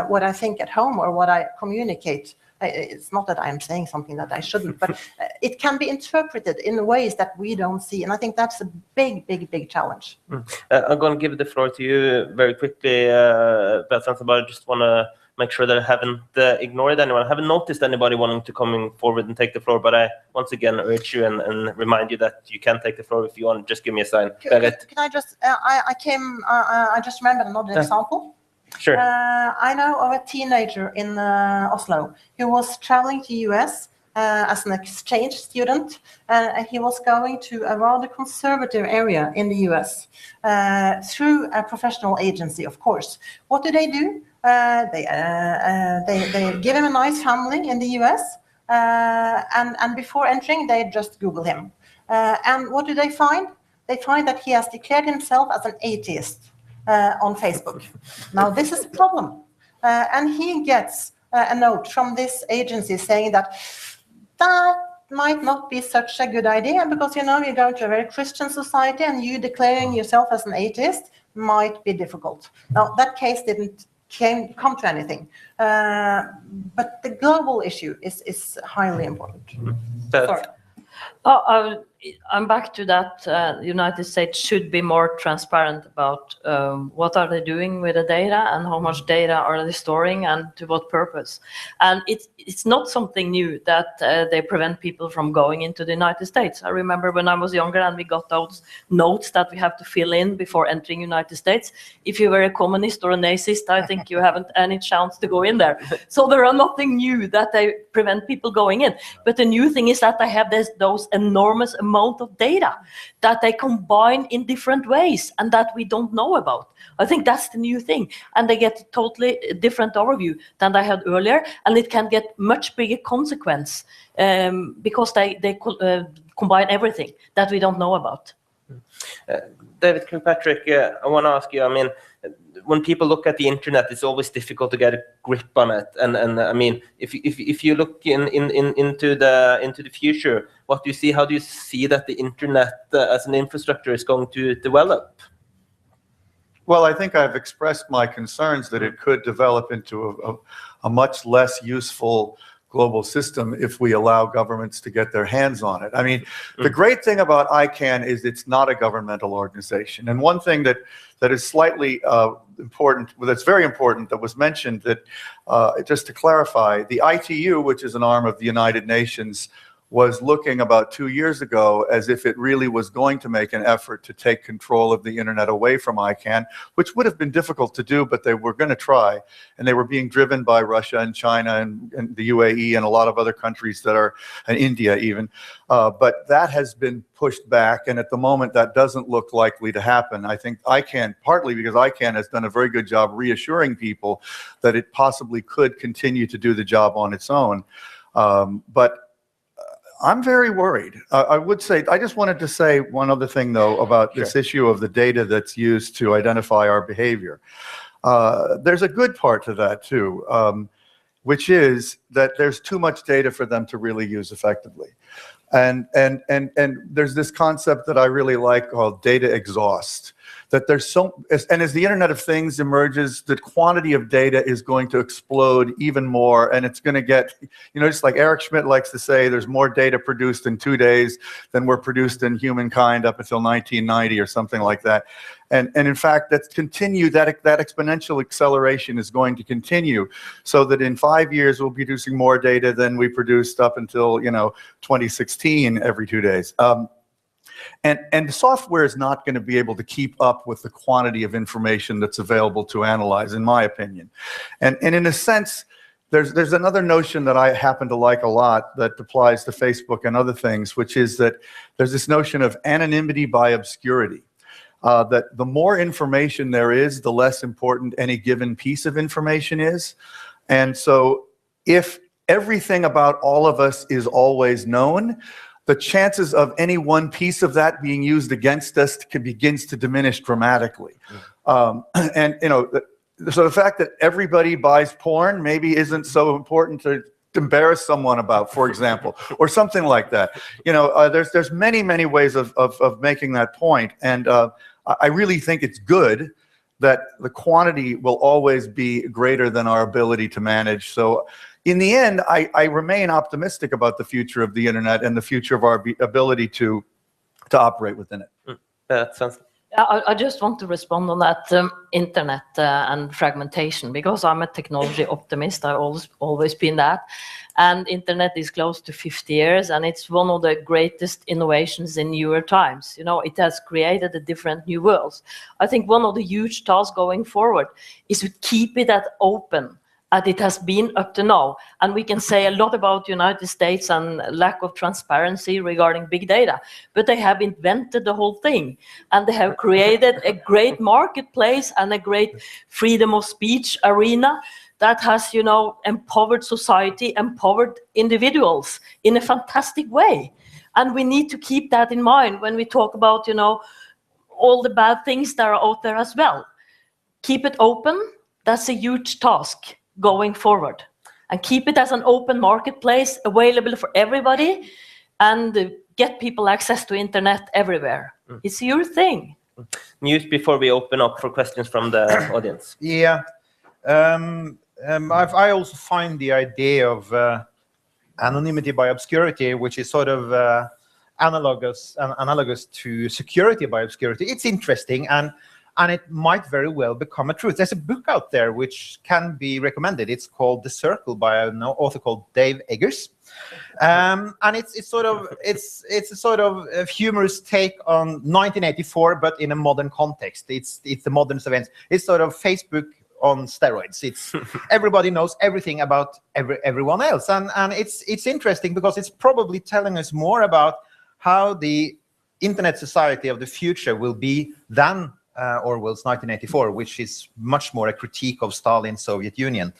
what I think at home or what I communicate. It's not that I'm saying something that I shouldn't, but it can be interpreted in ways that we don't see. And I think that's a big, big, big challenge. I'm going to give the floor to you very quickly, Berit Svendsen, but I just want to make sure that I haven't ignored anyone. I haven't noticed anybody wanting to come forward and take the floor, but I once again urge you and remind you that you can take the floor if you want. Just give me a sign. Can I just, I just remembered another example. Sure. I know of a teenager in Oslo who was traveling to US as an exchange student, and he was going to a rather conservative area in the US through a professional agency, of course. What do? They give him a nice family in the US, and before entering, they just Google him. And what do they find? They find that he has declared himself as an atheist. On Facebook. Now this is a problem, and he gets a note from this agency saying that might not be such a good idea, because you know you're going to a very Christian society and you declaring yourself as an atheist might be difficult. Now that case didn't come to anything, but the global issue is highly important. Sorry. I'm back to that. The United States should be more transparent about what are they doing with the data and how much data are they storing and to what purpose. And it's not something new that they prevent people from going into the United States. I remember when I was younger and we got those notes that we have to fill in before entering United States. If you were a communist or a Nazist, I think you haven't any chance to go in there. So there are nothing new that they prevent people going in. But the new thing is that they have those enormous amount of data that they combine in different ways and that we don't know about. I think that's the new thing, and they get a totally different overview than they had earlier, and it can get much bigger consequence because they combine everything that we don't know about. David Kirkpatrick, I want to ask you, I mean, when people look at the internet, it's always difficult to get a grip on it. And I mean, if you look into the future, what do you see? How do you see that the internet as an infrastructure is going to develop? Well, I think I've expressed my concerns that it could develop into a much less useful global system if we allow governments to get their hands on it. I mean, the great thing about ICANN is it's not a governmental organization. And one thing that is slightly important, well, that's very important, that was mentioned, that just to clarify, the ITU, which is an arm of the United Nations, was looking about 2 years ago as if it really was going to make an effort to take control of the internet away from ICANN, which would have been difficult to do, but they were going to try. And they were being driven by Russia and China and the UAE and a lot of other countries that are, and India even. But that has been pushed back, and at the moment that doesn't look likely to happen. I think ICANN, partly because ICANN has done a very good job reassuring people that it possibly could continue to do the job on its own. But I'm very worried. I would say, I just wanted to say one other thing, though, about this issue of the data that's used to identify our behavior. There's a good part to that, too. which is that there's too much data for them to really use effectively. And there's this concept that I really like called data exhaust, that there's as the Internet of Things emerges, the quantity of data is going to explode even more, and it's going to get, just like Eric Schmidt likes to say, there's more data produced in 2 days than were produced in humankind up until 1990 or something like that. And in fact, that exponential acceleration is going to continue, so that in 5 years we'll be producing more data than we produced up until 2016 every 2 days. And the software is not going to be able to keep up with the quantity of information that's available to analyze, in my opinion. And in a sense, there's another notion that I happen to like a lot that applies to Facebook and other things, which is that there's this notion of anonymity by obscurity. That the more information there is, the less important any given piece of information is. And so if everything about all of us is always known, the chances of any one piece of that being used against us begins to diminish dramatically. So the fact that everybody buys porn maybe isn't so important to embarrass someone about, for example, or something like that. There's many ways of making that point, and I really think it's good that the quantity will always be greater than our ability to manage. So in the end, I remain optimistic about the future of the Internet and the future of our ability to operate within it. That sounds... I just want to respond on that Internet and fragmentation, because I'm a technology optimist. I've always been that. And Internet is close to 50 years, and it's one of the greatest innovations in newer times. It has created a different new worlds. I think one of the huge tasks going forward is to keep it as open as it has been up to now. And we can say a lot about the United States and lack of transparency regarding big data, but they have invented the whole thing. And they have created a great marketplace and a great freedom of speech arena that has, empowered society, empowered individuals in a fantastic way. And we need to keep that in mind when we talk about, all the bad things that are out there as well. Keep it open. That's a huge task going forward, and keep it as an open marketplace available for everybody, and get people access to Internet everywhere. It's your thing. News before we open up for questions from the audience. Yeah, I also find the idea of anonymity by obscurity, which is sort of analogous to security by obscurity. It's interesting, and it might very well become a truth. There's a book out there which can be recommended. It's called The Circle by an author called Dave Eggers, and it's a sort of a humorous take on 1984, but in a modern context. It's the modern events. It's sort of Facebook on steroids. It's everybody knows everything about everyone else, and it's interesting because it's probably telling us more about how the Internet society of the future will be than Orwell's 1984, which is much more a critique of Stalin's Soviet Union.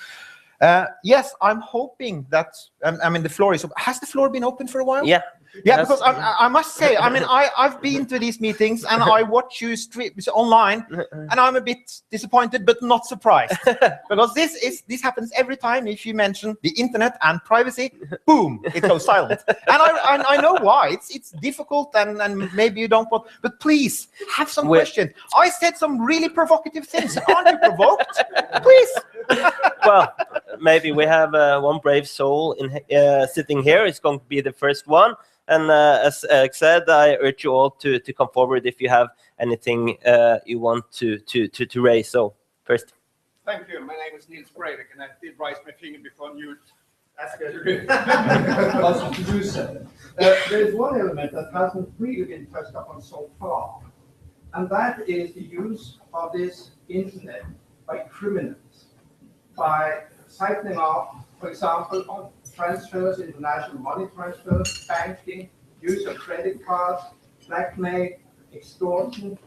Yes, I'm hoping that, the floor is open. Has the floor been open for a while? Yeah. Yeah, because I must say, I've been to these meetings and I watch you online, and I'm a bit disappointed but not surprised, because this happens every time. If you mention the Internet and privacy, boom, it goes silent. And I know why. It's difficult, and maybe you don't want, but please have some questions. I said some really provocative things. Aren't you provoked? Please. Well, maybe we have one brave soul sitting here. It's going to be the first one. And as Eric said, I urge you all to come forward if you have anything you want to raise. So, first. Thank you. My name is Niels Breivik, and I did raise my finger before Newth asked us to do so. There is one element that hasn't really been touched upon so far, and that is the use of this Internet by criminals, by siphoning off, for example, on transfers, international money transfers, banking, use of credit cards, blackmail, extortion.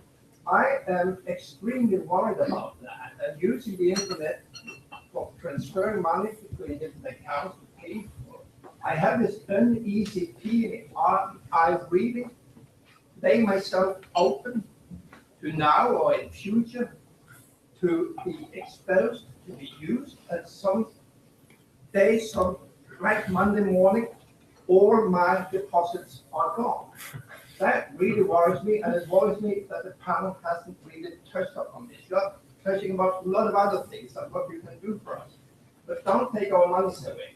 I am extremely worried about that, and using the Internet for transferring money between different accounts to pay for. I have this uneasy feeling. I really lay myself open to now or in future to be exposed, to be used as some days of, like Monday morning, all my deposits are gone. That really worries me, and it worries me that the panel hasn't really touched upon this. You're touching about a lot of other things and what you can do for us. But don't take our money away.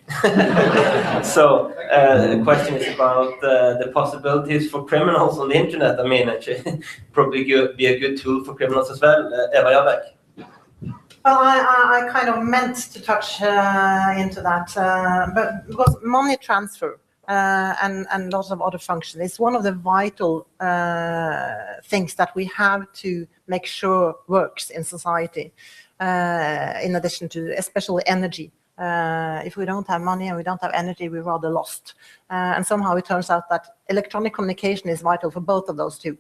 So the question is about the possibilities for criminals on the internet. I mean, it should probably be a good tool for criminals as well. Eva Jarbekk. Well, I kind of meant to touch into that, but because money transfer and lots of other functions is one of the vital things that we have to make sure works in society. In addition to especially energy. If we don't have money and we don't have energy, we're rather lost. And somehow it turns out that electronic communication is vital for both of those two.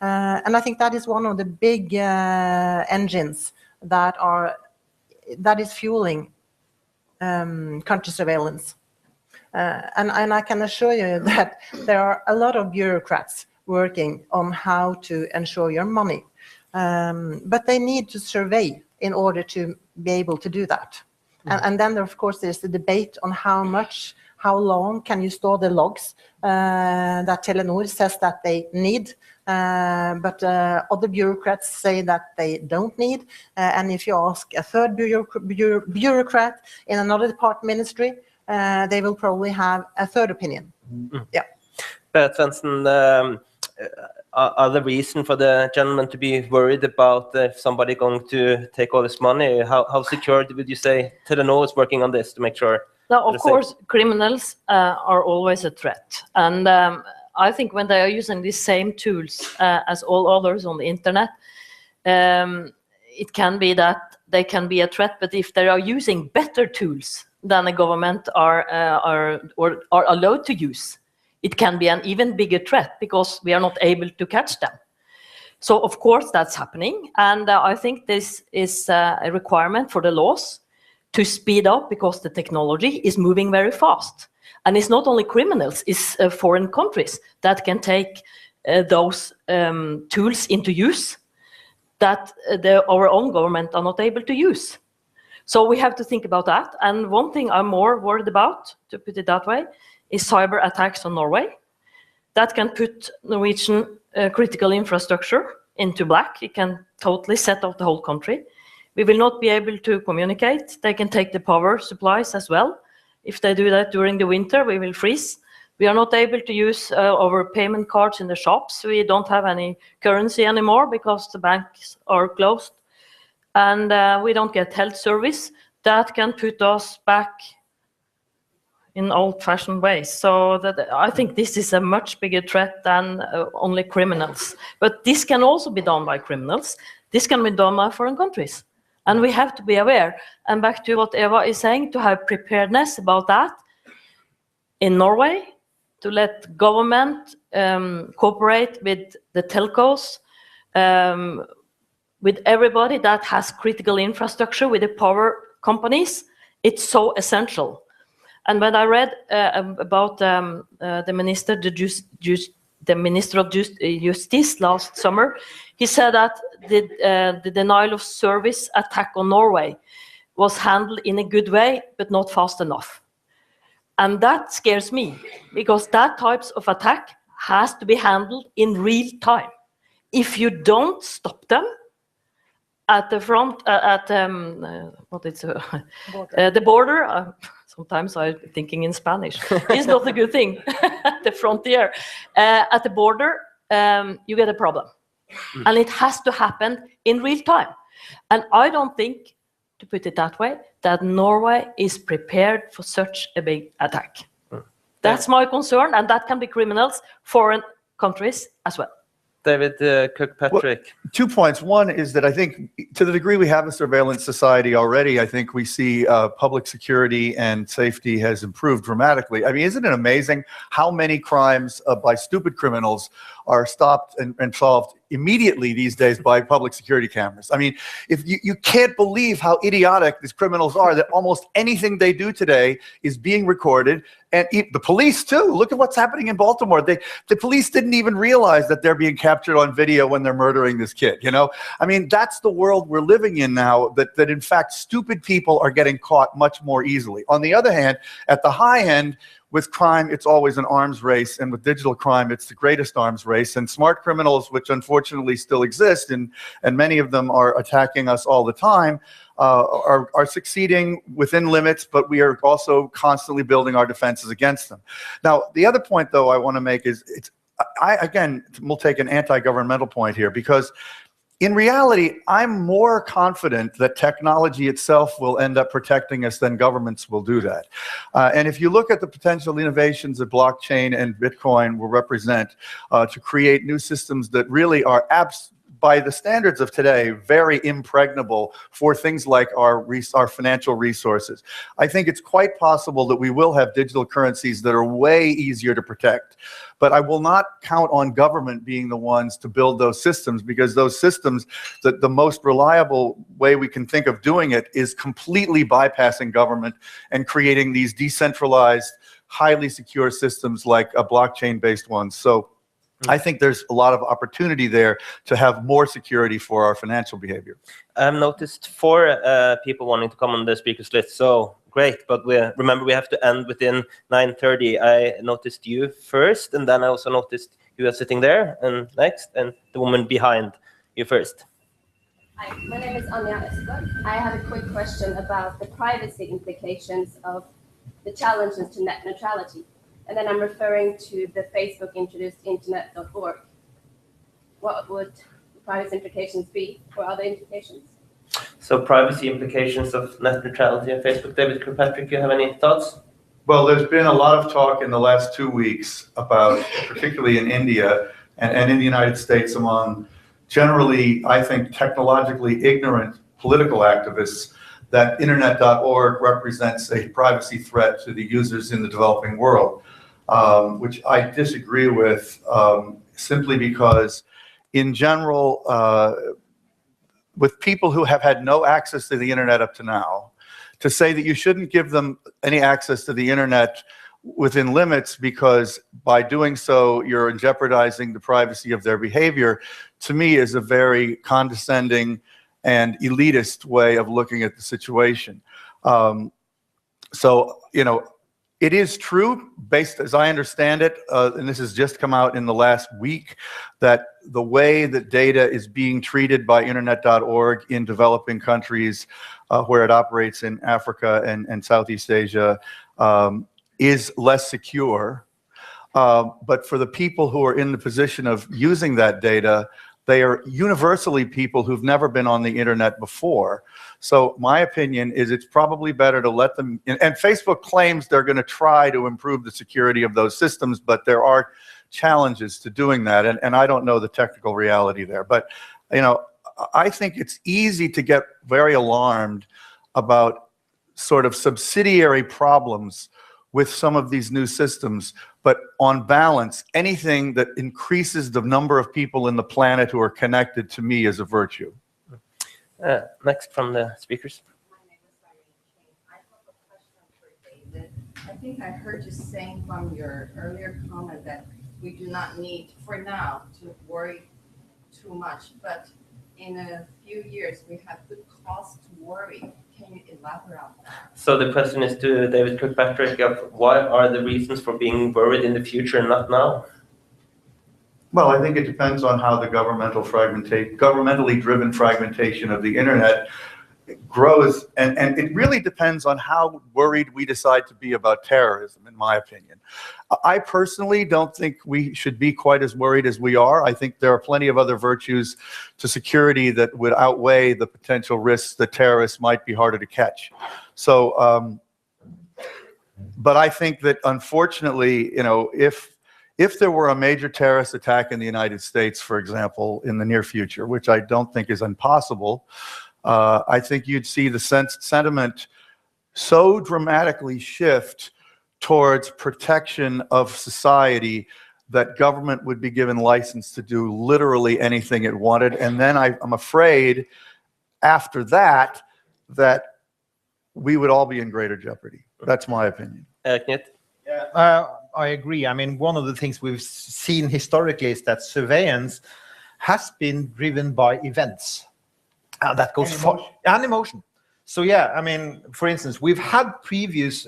And I think that is one of the big engines that is fueling country surveillance. And I can assure you that there are a lot of bureaucrats working on how to ensure your money. But they need to survey in order to be able to do that. And then, of course, there's the debate on how long can you store the logs that Telenor says that they need, but other bureaucrats say that they don't need. And if you ask a third bureaucrat in another department ministry, they will probably have a third opinion. Yeah. Berit Svendsen, are the reason for the gentleman to be worried about if somebody going to take all this money? How secure would you say Telenor is working on this to make sure? Now, of course, criminals are always a threat. And I think when they are using these same tools as all others on the internet, it can be that they can be a threat. But if they are using better tools than the government are allowed to use, it can be an even bigger threat because we are not able to catch them. So, of course, that's happening. And I think this is a requirement for the laws to speed up because the technology is moving very fast. And it's not only criminals, it's foreign countries that can take those tools into use that our own government are not able to use. So we have to think about that. And one thing I'm more worried about, to put it that way, is cyber attacks on Norway. That can put Norwegian critical infrastructure into black. It can totally set off the whole country. We will not be able to communicate. They can take the power supplies as well. If they do that during the winter, we will freeze. We are not able to use our payment cards in the shops. We don't have any currency anymore because the banks are closed. And we don't get health service. That can put us back in old-fashioned ways. So that I think this is a much bigger threat than only criminals. But this can also be done by criminals. This can be done by foreign countries. And we have to be aware. And back to what Eva is saying, to have preparedness about that in Norway, to let government cooperate with the telcos, with everybody that has critical infrastructure, with the power companies. It's so essential. And when I read about the Minister of Justice last summer, he said that the denial of service attack on Norway was handled in a good way, but not fast enough. And that scares me, because that types of attack has to be handled in real time. If you don't stop them at the front, the border, sometimes I'm thinking in Spanish. It's not a good thing. At the frontier, at the border, you get a problem. And it has to happen in real time. And I don't think, to put it that way, that Norway is prepared for such a big attack. That's my concern, and that can be criminals, foreign countries as well. David Kirkpatrick. Well, 2 points. One is that I think to the degree we have a surveillance society already, I think we see public security and safety has improved dramatically. I mean, isn't it amazing how many crimes by stupid criminals are stopped and solved immediately these days by public security cameras. I mean, if you can't believe how idiotic these criminals are, that almost anything they do today is being recorded. And the police too. Look at what's happening in Baltimore. The police didn't even realize that they're being captured on video when they're murdering this kid, you know? I mean, that's the world we're living in now, that in fact stupid people are getting caught much more easily. On the other hand, at the high end, with crime, it's always an arms race, and with digital crime, it's the greatest arms race. And smart criminals, which unfortunately still exist, and many of them are attacking us all the time, are succeeding within limits, but we are also constantly building our defenses against them. Now, the other point, though, I want to make is, again, we'll take an anti-governmental point here, because in reality, I'm more confident that technology itself will end up protecting us than governments will do that. And if you look at the potential innovations that blockchain and Bitcoin will represent to create new systems that really are by the standards of today, very impregnable for things like our financial resources. I think it's quite possible that we will have digital currencies that are way easier to protect. But I will not count on government being the ones to build those systems, because those systems, the most reliable way we can think of doing it is completely bypassing government and creating these decentralized, highly secure systems like a blockchain-based one. So I think there's a lot of opportunity there to have more security for our financial behavior. I've noticed 4 people wanting to come on the speakers list, so great, but remember we have to end within 9:30. I noticed you first, and then I also noticed you are sitting there, and next, and the woman behind you first. Hi, my name is Anja Østberg. I have a quick question about the privacy implications of the challenges to net neutrality. And then I'm referring to the Facebook introduced internett.org. What would the privacy implications be, or other implications? So privacy implications of net neutrality on Facebook. David Kirkpatrick, you have any thoughts? Well, there's been a lot of talk in the last 2 weeks about, particularly in India and in the United States, among generally, I think, technologically ignorant political activists, that internett.org represents a privacy threat to the users in the developing world. Which I disagree with, simply because, in general, with people who have had no access to the internet up to now, to say that you shouldn't give them any access to the internet within limits, because by doing so you're jeopardizing the privacy of their behavior, to me is a very condescending and elitist way of looking at the situation. So, you know, it is true, based as I understand it, and this has just come out in the last week, that the way that data is being treated by internett.org in developing countries where it operates in Africa and Southeast Asia is less secure. But for the people who are in the position of using that data, they are universally people who've never been on the internet before. So my opinion is it's probably better to let them, and Facebook claims they're going to try to improve the security of those systems, but there are challenges to doing that, and I don't know the technical reality there. But, you know, I think it's easy to get very alarmed about sort of subsidiary problems with some of these new systems, but on balance, anything that increases the number of people in the planet who are connected, to me, is a virtue. Next from the speakers. My name is Eirik. I have a question for David. I think I heard you saying from your earlier comment that we do not need, for now, to worry too much, but in a few years we have good cause to worry. Can you elaborate on that? So the question is to David Kirkpatrick of what are the reasons for being worried in the future and not now? Well, I think it depends on how the governmentally driven fragmentation of the internet grows, and it really depends on how worried we decide to be about terrorism, in my opinion. I personally don't think we should be quite as worried as we are. I think there are plenty of other virtues to security that would outweigh the potential risks that terrorists might be harder to catch. So, but I think that, unfortunately, you know, if there were a major terrorist attack in the United States, for example, in the near future, which I don't think is impossible, I think you'd see the sentiment so dramatically shift towards protection of society that government would be given license to do literally anything it wanted. And then I'm afraid after that, that we would all be in greater jeopardy. That's my opinion. Eirik Newth? Yeah, I agree. I mean, one of the things we've seen historically is that surveillance has been driven by events. That goes for and emotion. So yeah, I mean, for instance, we've had previous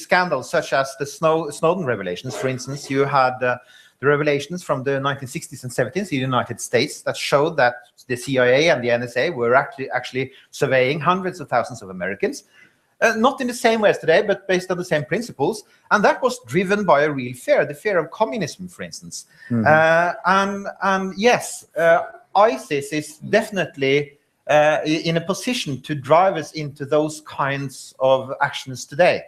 scandals such as the Snowden revelations. For instance, you had the revelations from the 1960s and 70s in the United States that showed that the CIA and the NSA were actually surveying hundreds of thousands of Americans. Not in the same way as today, but based on the same principles. And that was driven by a real fear, the fear of communism, for instance. And yes, ISIS is definitely in a position to drive us into those kinds of actions today.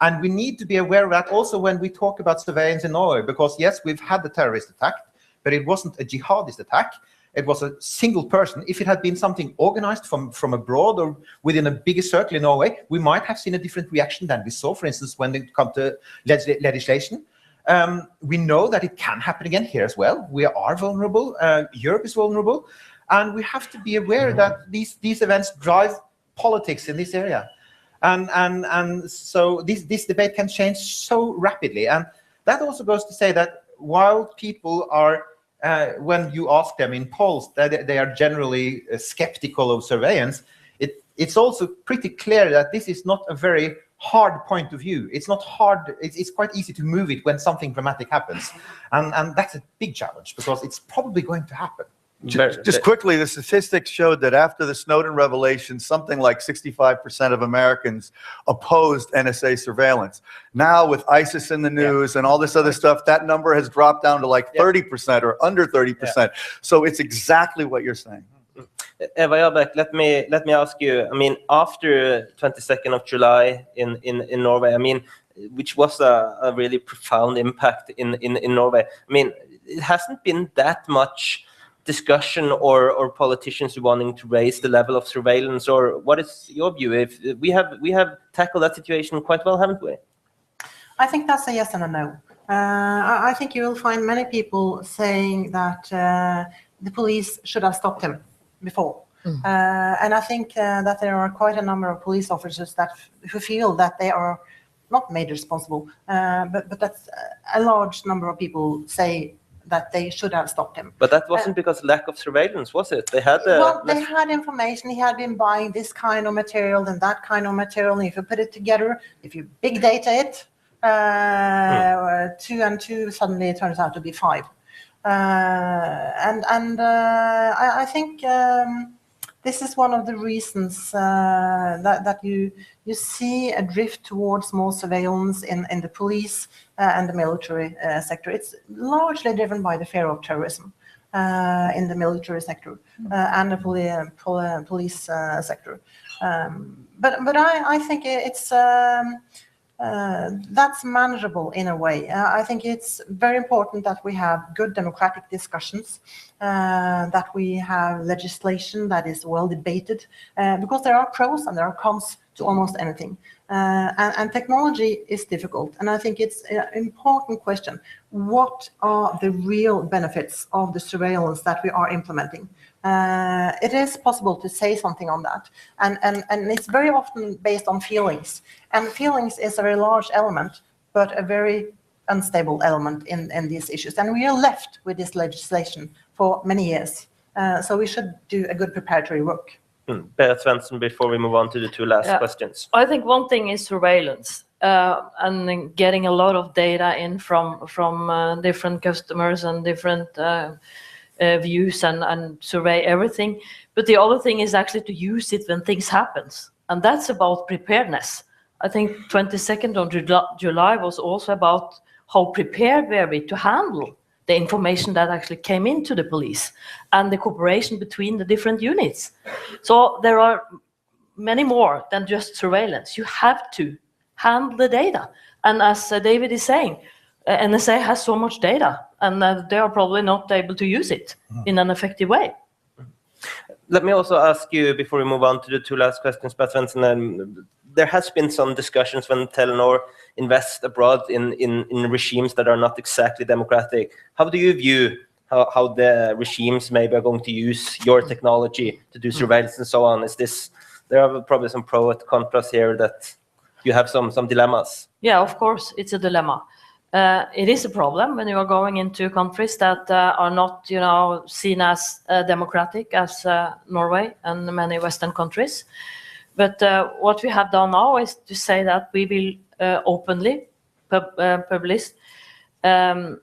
And we need to be aware of that also when we talk about surveillance in Norway, because yes, we've had the terrorist attack, but it wasn't a jihadist attack. It was a single person. If it had been something organized from abroad or within a bigger circle in Norway, we might have seen a different reaction than we saw, for instance, when it comes to legislation. We know that it can happen again here as well. We are vulnerable. Europe is vulnerable. And we have to be aware that these events drive politics in this area. And so this debate can change so rapidly. And that also goes to say that while people are when you ask them in polls that they are generally skeptical of surveillance, it's also pretty clear that this is not a very hard point of view. It's not hard. It's quite easy to move it when something dramatic happens. And that's a big challenge because it's probably going to happen. Just quickly, the statistics showed that after the Snowden revelation, something like 65% of Americans opposed NSA surveillance. Now, with ISIS in the news and all this other stuff, that number has dropped down to like 30% or under 30%. So it's exactly what you're saying. Eva Jarbekk, let me ask you. I mean, after 22nd of July in Norway, I mean, which was a really profound impact in Norway. I mean, it hasn't been that much discussion or politicians wanting to raise the level of surveillance, or what is your view? If we have tackled that situation quite well, haven't we? I think that's a yes and a no. I think you will find many people saying that the police should have stopped him before. And I think that there are quite a number of police officers who feel that they are not made responsible, but that's a large number of people say that they should have stopped him. But that wasn't because lack of surveillance, was it? They had they had information. He had been buying this kind of material and that kind of material. And if you put it together, if you big data it, 2 and 2 suddenly it turns out to be 5. I think this is one of the reasons that you see a drift towards more surveillance in the police and the military sector. It's largely driven by the fear of terrorism in the military sector and the police sector. But I think it's that's manageable in a way. I think it's very important that we have good democratic discussions, that we have legislation that is well debated, because there are pros and there are cons to almost anything. And technology is difficult. And I think it's an important question. What are the real benefits of the surveillance that we are implementing? It is possible to say something on that. And it's very often based on feelings. And feelings is a very large element, but a very unstable element in these issues. And we are left with this legislation for many years. So we should do a good preparatory work. Berit Svendsen, before we move on to the 2 last questions. I think one thing is surveillance and getting a lot of data in from different customers and different views and survey everything. But the other thing is actually to use it when things happen. And that's about preparedness. I think 22nd of July was also about how prepared were we to handle the information that actually came into the police and the cooperation between the different units. So there are many more than just surveillance. You have to handle the data. And as David is saying, NSA has so much data and they are probably not able to use it in an effective way. Let me also ask you, before we move on to the 2 last questions, Berit Svendsen, there has been some discussions when Telenor invests abroad in regimes that are not exactly democratic. How do you view how the regimes maybe are going to use your technology to do surveillance and so on? Is this, there are probably some pro and contras here that you have some dilemmas. Yeah, of course, it's a dilemma. It is a problem when you are going into countries that are not, seen as democratic as Norway and many Western countries. But what we have done now is to say that we will openly publish the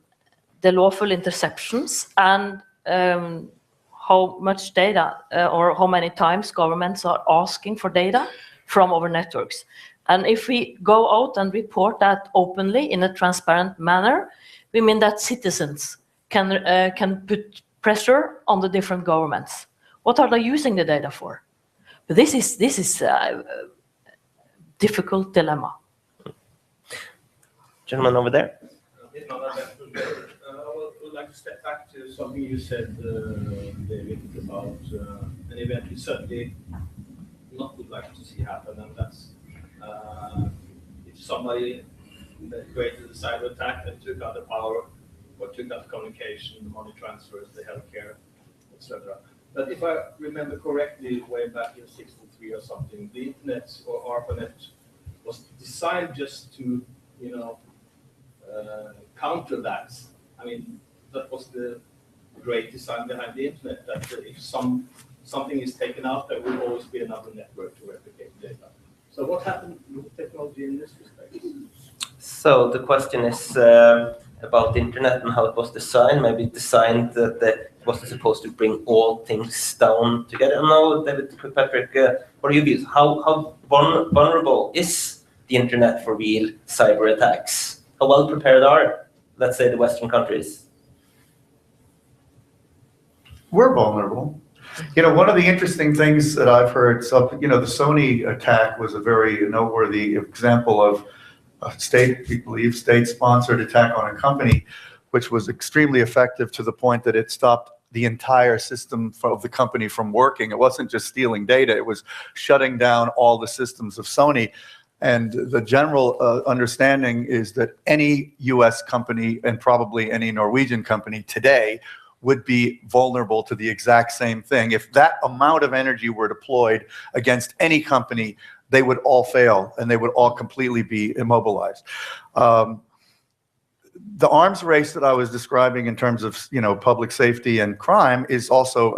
lawful interceptions and how much data or how many times governments are asking for data from our networks. And if we go out and report that openly in a transparent manner, we mean that citizens can put pressure on the different governments. What are they using the data for? But this is a difficult dilemma. Gentleman over there. I would like to step back to something you said, David, about an event we certainly not would like to see happen, and that's if somebody created a cyber attack and took out the power or took out communication, the money transfers, the healthcare, etc. But if I remember correctly, way back in '63 or something, the internet or ARPANET was designed just to, counter that. I mean, that was the great design behind the internet, that if something is taken out, there will always be another network to replicate data. So what happened with technology in this respect? So the question is about the internet and how it was designed. Maybe designed that it wasn't supposed to bring all things down together. No, David Kirkpatrick, what are your views? How vulnerable is the internet for real cyber attacks? How well prepared are, let's say, the Western countries? We're vulnerable. One of the interesting things that I've heard, the Sony attack was a very noteworthy example of a state-sponsored attack on a company, which was extremely effective to the point that it stopped the entire system of the company from working. It wasn't just stealing data, it was shutting down all the systems of Sony. And the general understanding is that any US company and probably any Norwegian company today would be vulnerable to the exact same thing. If that amount of energy were deployed against any company, they would all fail and they would all completely be immobilized. The arms race that I was describing in terms of public safety and crime is also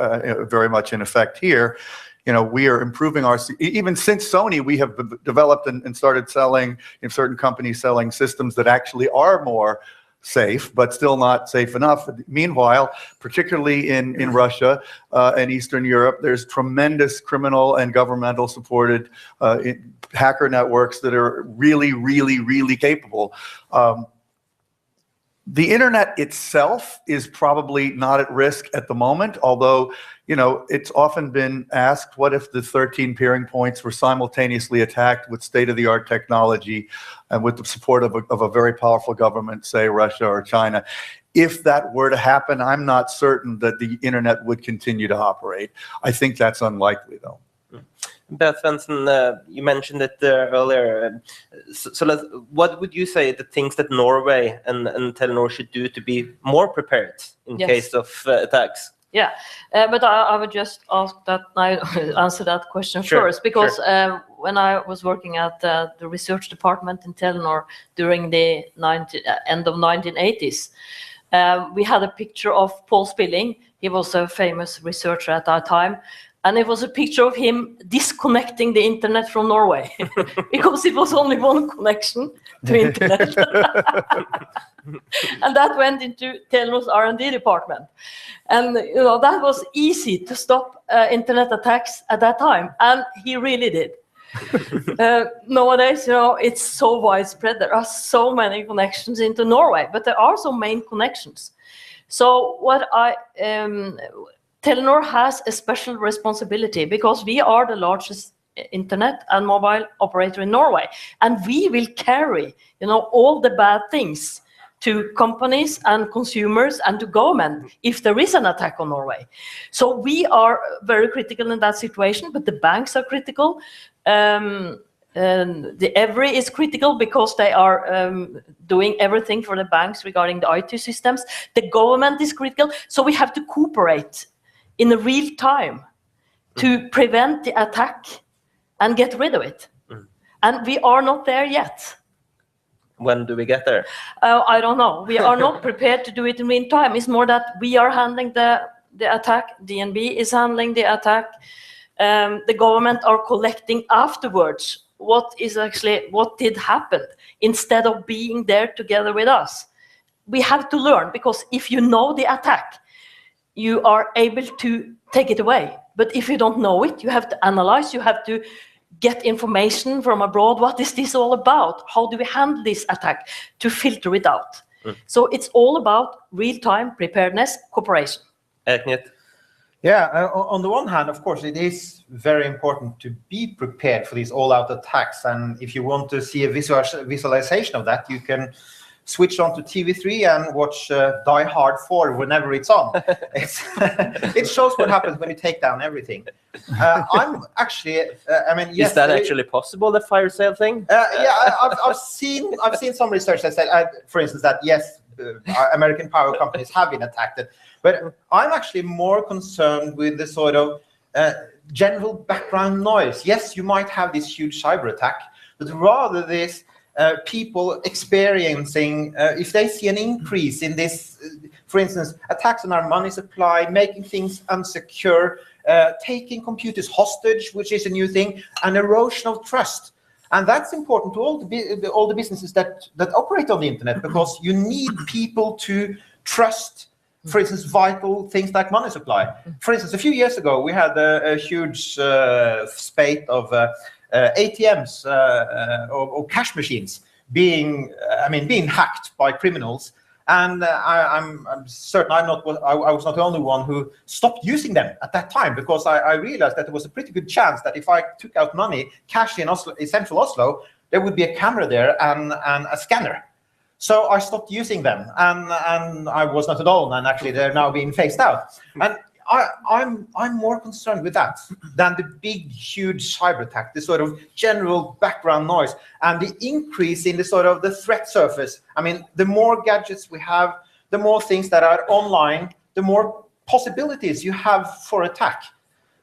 very much in effect here. We are improving even since Sony, we have developed and started selling, certain companies selling systems that actually are more safe, but still not safe enough. Meanwhile, particularly in Russia and Eastern Europe, there's tremendous criminal and governmental supported hacker networks that are really, really, really capable. The internet itself is probably not at risk at the moment, although it's often been asked, what if the 13 peering points were simultaneously attacked with state-of-the-art technology and with the support of a very powerful government, say Russia or China? If that were to happen, I'm not certain that the internet would continue to operate. I think that's unlikely, though. Berit Svendsen, you mentioned it earlier. So what would you say the things that Norway and Telenor should do to be more prepared in case of attacks? Yeah, but I would just ask that I answer that question first, because when I was working at the research department in Telenor during the end of 1980s, we had a picture of Paul Spilling. He was a famous researcher at that time. And it was a picture of him disconnecting the internet from Norway because it was only one connection to internet. And that went into Telenor's R&D department. And that was easy to stop internet attacks at that time. And he really did. Nowadays, it's so widespread. There are so many connections into Norway, but there are some main connections. So what Telenor has a special responsibility because we are the largest internet and mobile operator in Norway, and we will carry, all the bad things to companies and consumers and to government if there is an attack on Norway. So we are very critical in that situation, but the banks are critical. the every is critical because they are doing everything for the banks regarding the IT systems. The government is critical, so we have to cooperate in a real time to prevent the attack and get rid of it. And we are not there yet. When do we get there? I don't know. We are not prepared to do it in real time. It's more that we are handling the attack, DNB is handling the attack, the government are collecting afterwards what did happen, instead of being there together with us. We have to learn, because if you know the attack, you are able to take it away. But if you don't know it, you have to analyze, you have to get information from abroad. What is this all about? How do we handle this attack to filter it out? So it's all about real-time preparedness, cooperation. Eirik Newth. Yeah, on the one hand, of course, it is very important to be prepared for these all-out attacks. And if you want to see a visualization of that, you can switch on to TV3 and watch Die Hard 4 whenever it's on. It shows what happens when you take down everything. I'm actually, I mean, yes. Is that actually possible, the fire sale thing? Yeah, I've seen some research that said, for instance, that yes, American power companies have been attacked. But I'm actually more concerned with the sort of general background noise. Yes, you might have this huge cyber attack, but rather this people experiencing, if they see an increase in this, for instance, attacks on our money supply, making things unsecure, taking computers hostage, which is a new thing, and erosion of trust. And that's important to all the businesses that operate on the internet, because you need people to trust, for instance, vital things like money supply. For instance, a few years ago, we had a huge spate of ATMs or cash machines being hacked by criminals. And I'm certain I was not the only one who stopped using them at that time, because I realized that there was a pretty good chance that if I took out money, cash in central Oslo, there would be a camera there and a scanner. So I stopped using them, and I was not alone, and actually they're now being phased out. And I'm more concerned with that than the big, huge cyber attack, the sort of general background noise, and the increase in the sort of the threat surface. I mean, the more gadgets we have, the more things that are online, the more possibilities you have for attack.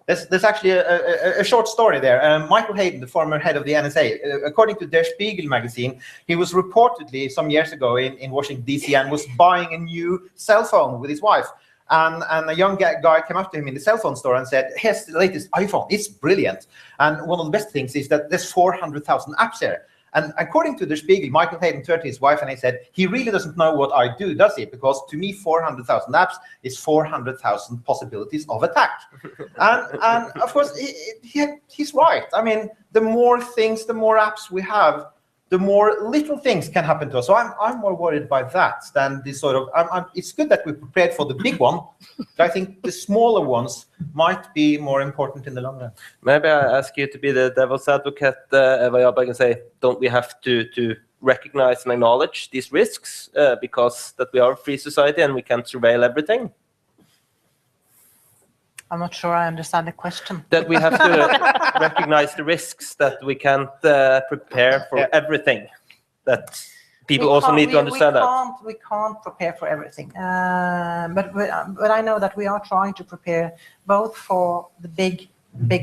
There's actually a short story there. Michael Hayden, the former head of the NSA, according to Der Spiegel magazine, he was reportedly some years ago in Washington, D.C. and was buying a new cell phone with his wife. And a young guy came up to him in the cell phone store and said, here's the latest iPhone, it's brilliant. And one of the best things is that there's 400,000 apps there. And according to Der Spiegel, Michael Hayden turned to his wife and he said, he really doesn't know what I do, does he? Because to me, 400,000 apps is 400,000 possibilities of attack. and of course, he's right. I mean, the more things, the more apps we have, the more little things can happen to us. So I'm more worried by that than this sort of, it's good that we're prepared for the big one, but I think the smaller ones might be more important in the long run. Maybe I ask you to be the devil's advocate, Eva Jarbekk, and say, don't we have to recognize and acknowledge these risks because that we are a free society and we can't surveil everything? I'm not sure I understand the question. That we have to recognize the risks, that we can't prepare for everything. That people also need to understand that. We can't prepare for everything. But I know that we are trying to prepare both for the big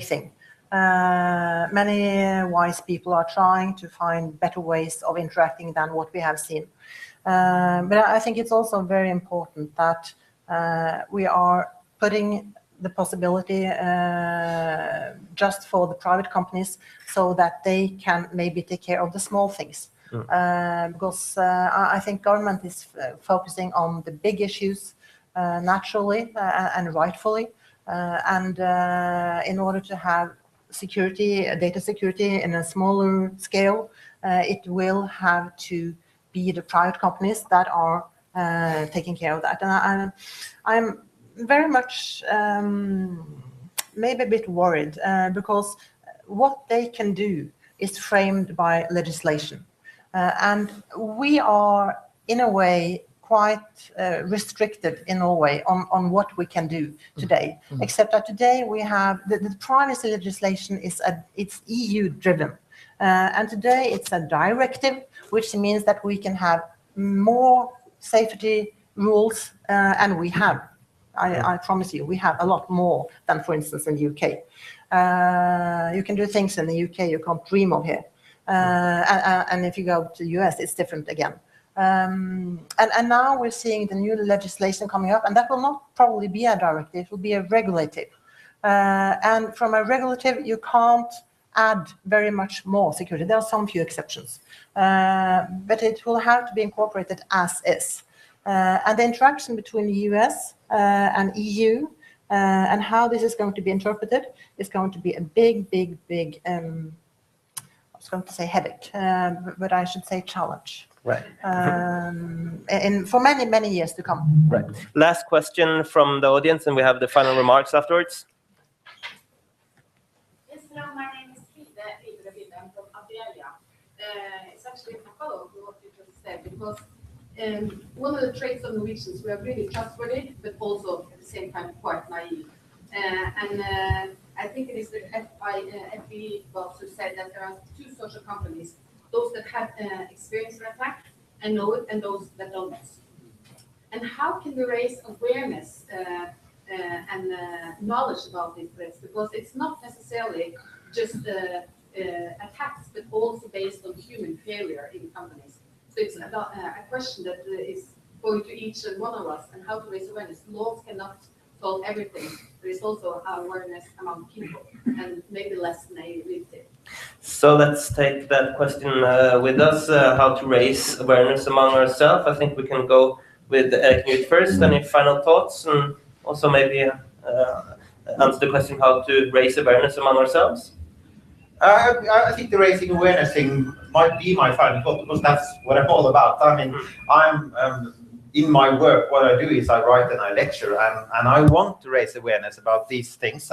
thing. Many wise people are trying to find better ways of interacting than what we have seen. But I think it's also very important that we are putting the possibility just for the private companies so that they can maybe take care of the small things. Because I think government is focusing on the big issues naturally and rightfully. And in order to have security, data security in a smaller scale, it will have to be the private companies that are taking care of that. And I'm very much maybe a bit worried because what they can do is framed by legislation. And we are, in a way, quite restricted in Norway on what we can do today, except that today we have the privacy legislation it's EU driven. And today it's a directive, which means that we can have more safety rules, and we have. I promise you, we have a lot more than, for instance, in the UK. You can do things in the UK you can't dream of here. And if you go to the US, it's different again. And now we're seeing the new legislation coming up, and that will not probably be a directive, it will be a regulative. And from a regulative, you can't add very much more security. There are some few exceptions, but it will have to be incorporated as is. And the interaction between the US and EU and how this is going to be interpreted is going to be a big, I was going to say headache, but I should say challenge. Right. And for many, many years to come. Right. Last question from the audience, and we have the final remarks afterwards. Yes, hello, my name is Frida. I'm from Australia. It's actually a follow-up to what you just said, because one of the traits of Norwegians, we are really trustworthy, but also at the same time quite naive. And I think it is the FB boss who said that there are two social companies: those that have experienced an attack and know it, and those that don't. And how can we raise awareness and knowledge about these threats? Because it's not necessarily just attacks, but also based on human failure in companies. So it's about a question that is going to each and one of us, and how to raise awareness. Laws cannot solve everything. There is also awareness among people, and maybe less naivety. So let's take that question with us, how to raise awareness among ourselves. I think we can go with Eirik Newth first. Any final thoughts? And also maybe answer the question how to raise awareness among ourselves? I think the raising awareness thing might be my final thought, because that's what I'm all about. I mean, I'm in my work, what I do is I write and I lecture, and I want to raise awareness about these things.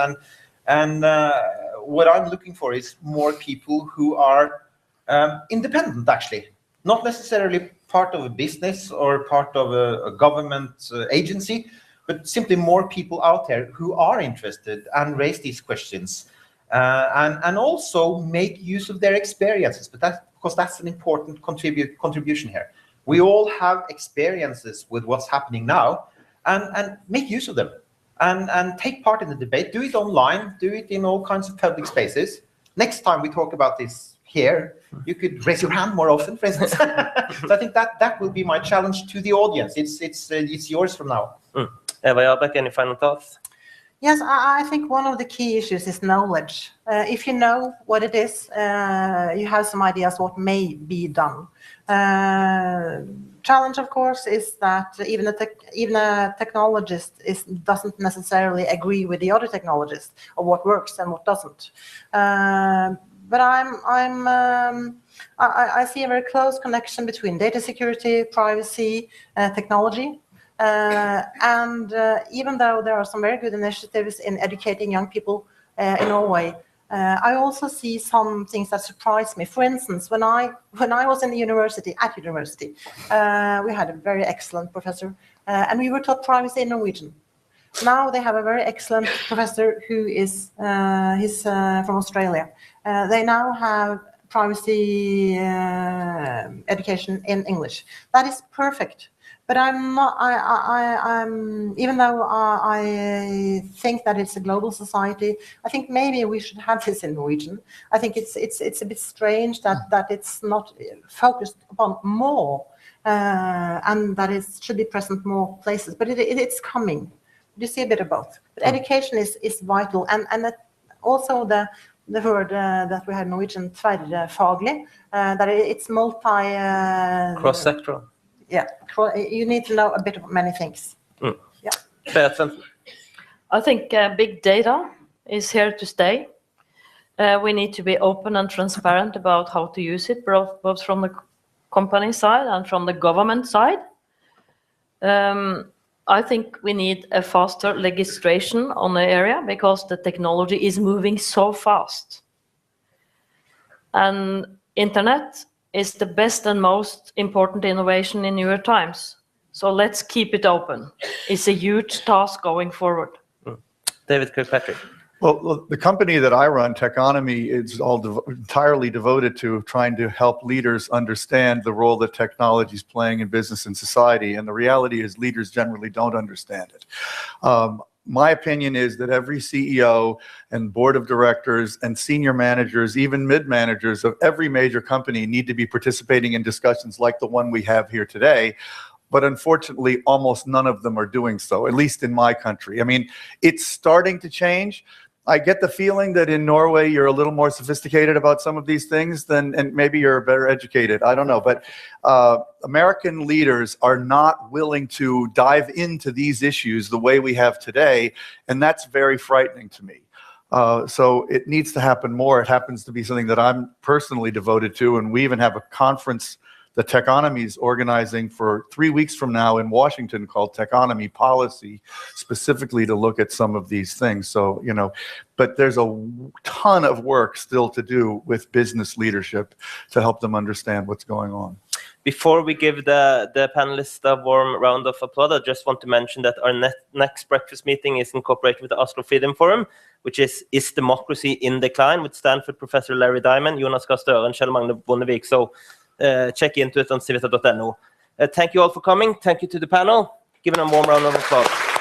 And what I'm looking for is more people who are independent, actually, not necessarily part of a business or part of a government agency, but simply more people out there who are interested and raise these questions. And also make use of their experiences, but because that's an important contribution here. We all have experiences with what's happening now, and make use of them, and take part in the debate. Do it online, do it in all kinds of public spaces. Next time we talk about this here, you could raise your hand more often, for instance. So I think that will be my challenge to the audience. It's yours from now. Eva Jarbekk, any final thoughts? Yes, I think one of the key issues is knowledge. If you know what it is, you have some ideas what may be done. Challenge, of course, is that even a technologist doesn't necessarily agree with the other technologist of what works and what doesn't. But I see a very close connection between data security, privacy, technology. And even though there are some very good initiatives in educating young people in Norway, I also see some things that surprise me. For instance, when I was in the university, we had a very excellent professor, and we were taught privacy in Norwegian. Now they have a very excellent professor who is he's from Australia. They now have privacy education in English. That is perfect. But I'm not. I'm even though I think that it's a global society, I think maybe we should have this in Norwegian. I think it's a bit strange that it's not focused upon more, and that it should be present more places. But it's coming. You see a bit of both. But education is vital, and that also the word that we have in Norwegian, tverrfaglig, that it's multi cross-sectoral. Yeah, you need to know a bit of many things. Yeah. Berit Svendsen. I think big data is here to stay. We need to be open and transparent about how to use it, both from the company side and from the government side. I think we need a faster legislation on the area because the technology is moving so fast. And internet is the best and most important innovation in newer times. So let's keep it open. It's a huge task going forward. David Kirkpatrick. Well, the company that I run, Techonomy, is entirely devoted to trying to help leaders understand the role that technology is playing in business and society. And the reality is leaders generally don't understand it. My opinion is that every CEO and board of directors and senior managers, even mid-managers of every major company need to be participating in discussions like the one we have here today. But unfortunately, almost none of them are doing so, at least in my country. I mean, it's starting to change. I get the feeling that in Norway, you're a little more sophisticated about some of these things and maybe you're better educated. I don't know. But American leaders are not willing to dive into these issues the way we have today. And that's very frightening to me. So it needs to happen more. It happens to be something that I'm personally devoted to. And we even have a conference the Techonomy is organizing for 3 weeks from now in Washington called Techonomy Policy, specifically to look at some of these things. So, you know, but there's a ton of work still to do with business leadership to help them understand what's going on. Before we give the panelists a warm round of applause, I just want to mention that our next breakfast meeting is incorporated with the Oslo Freedom Forum, which is Democracy in Decline, with Stanford Professor Larry Diamond, Jonas Gahr Støre, and Kjell Magne Bondevik. So check into it on Civita.no. Thank you all for coming. Thank you to the panel. Give them a warm round of applause.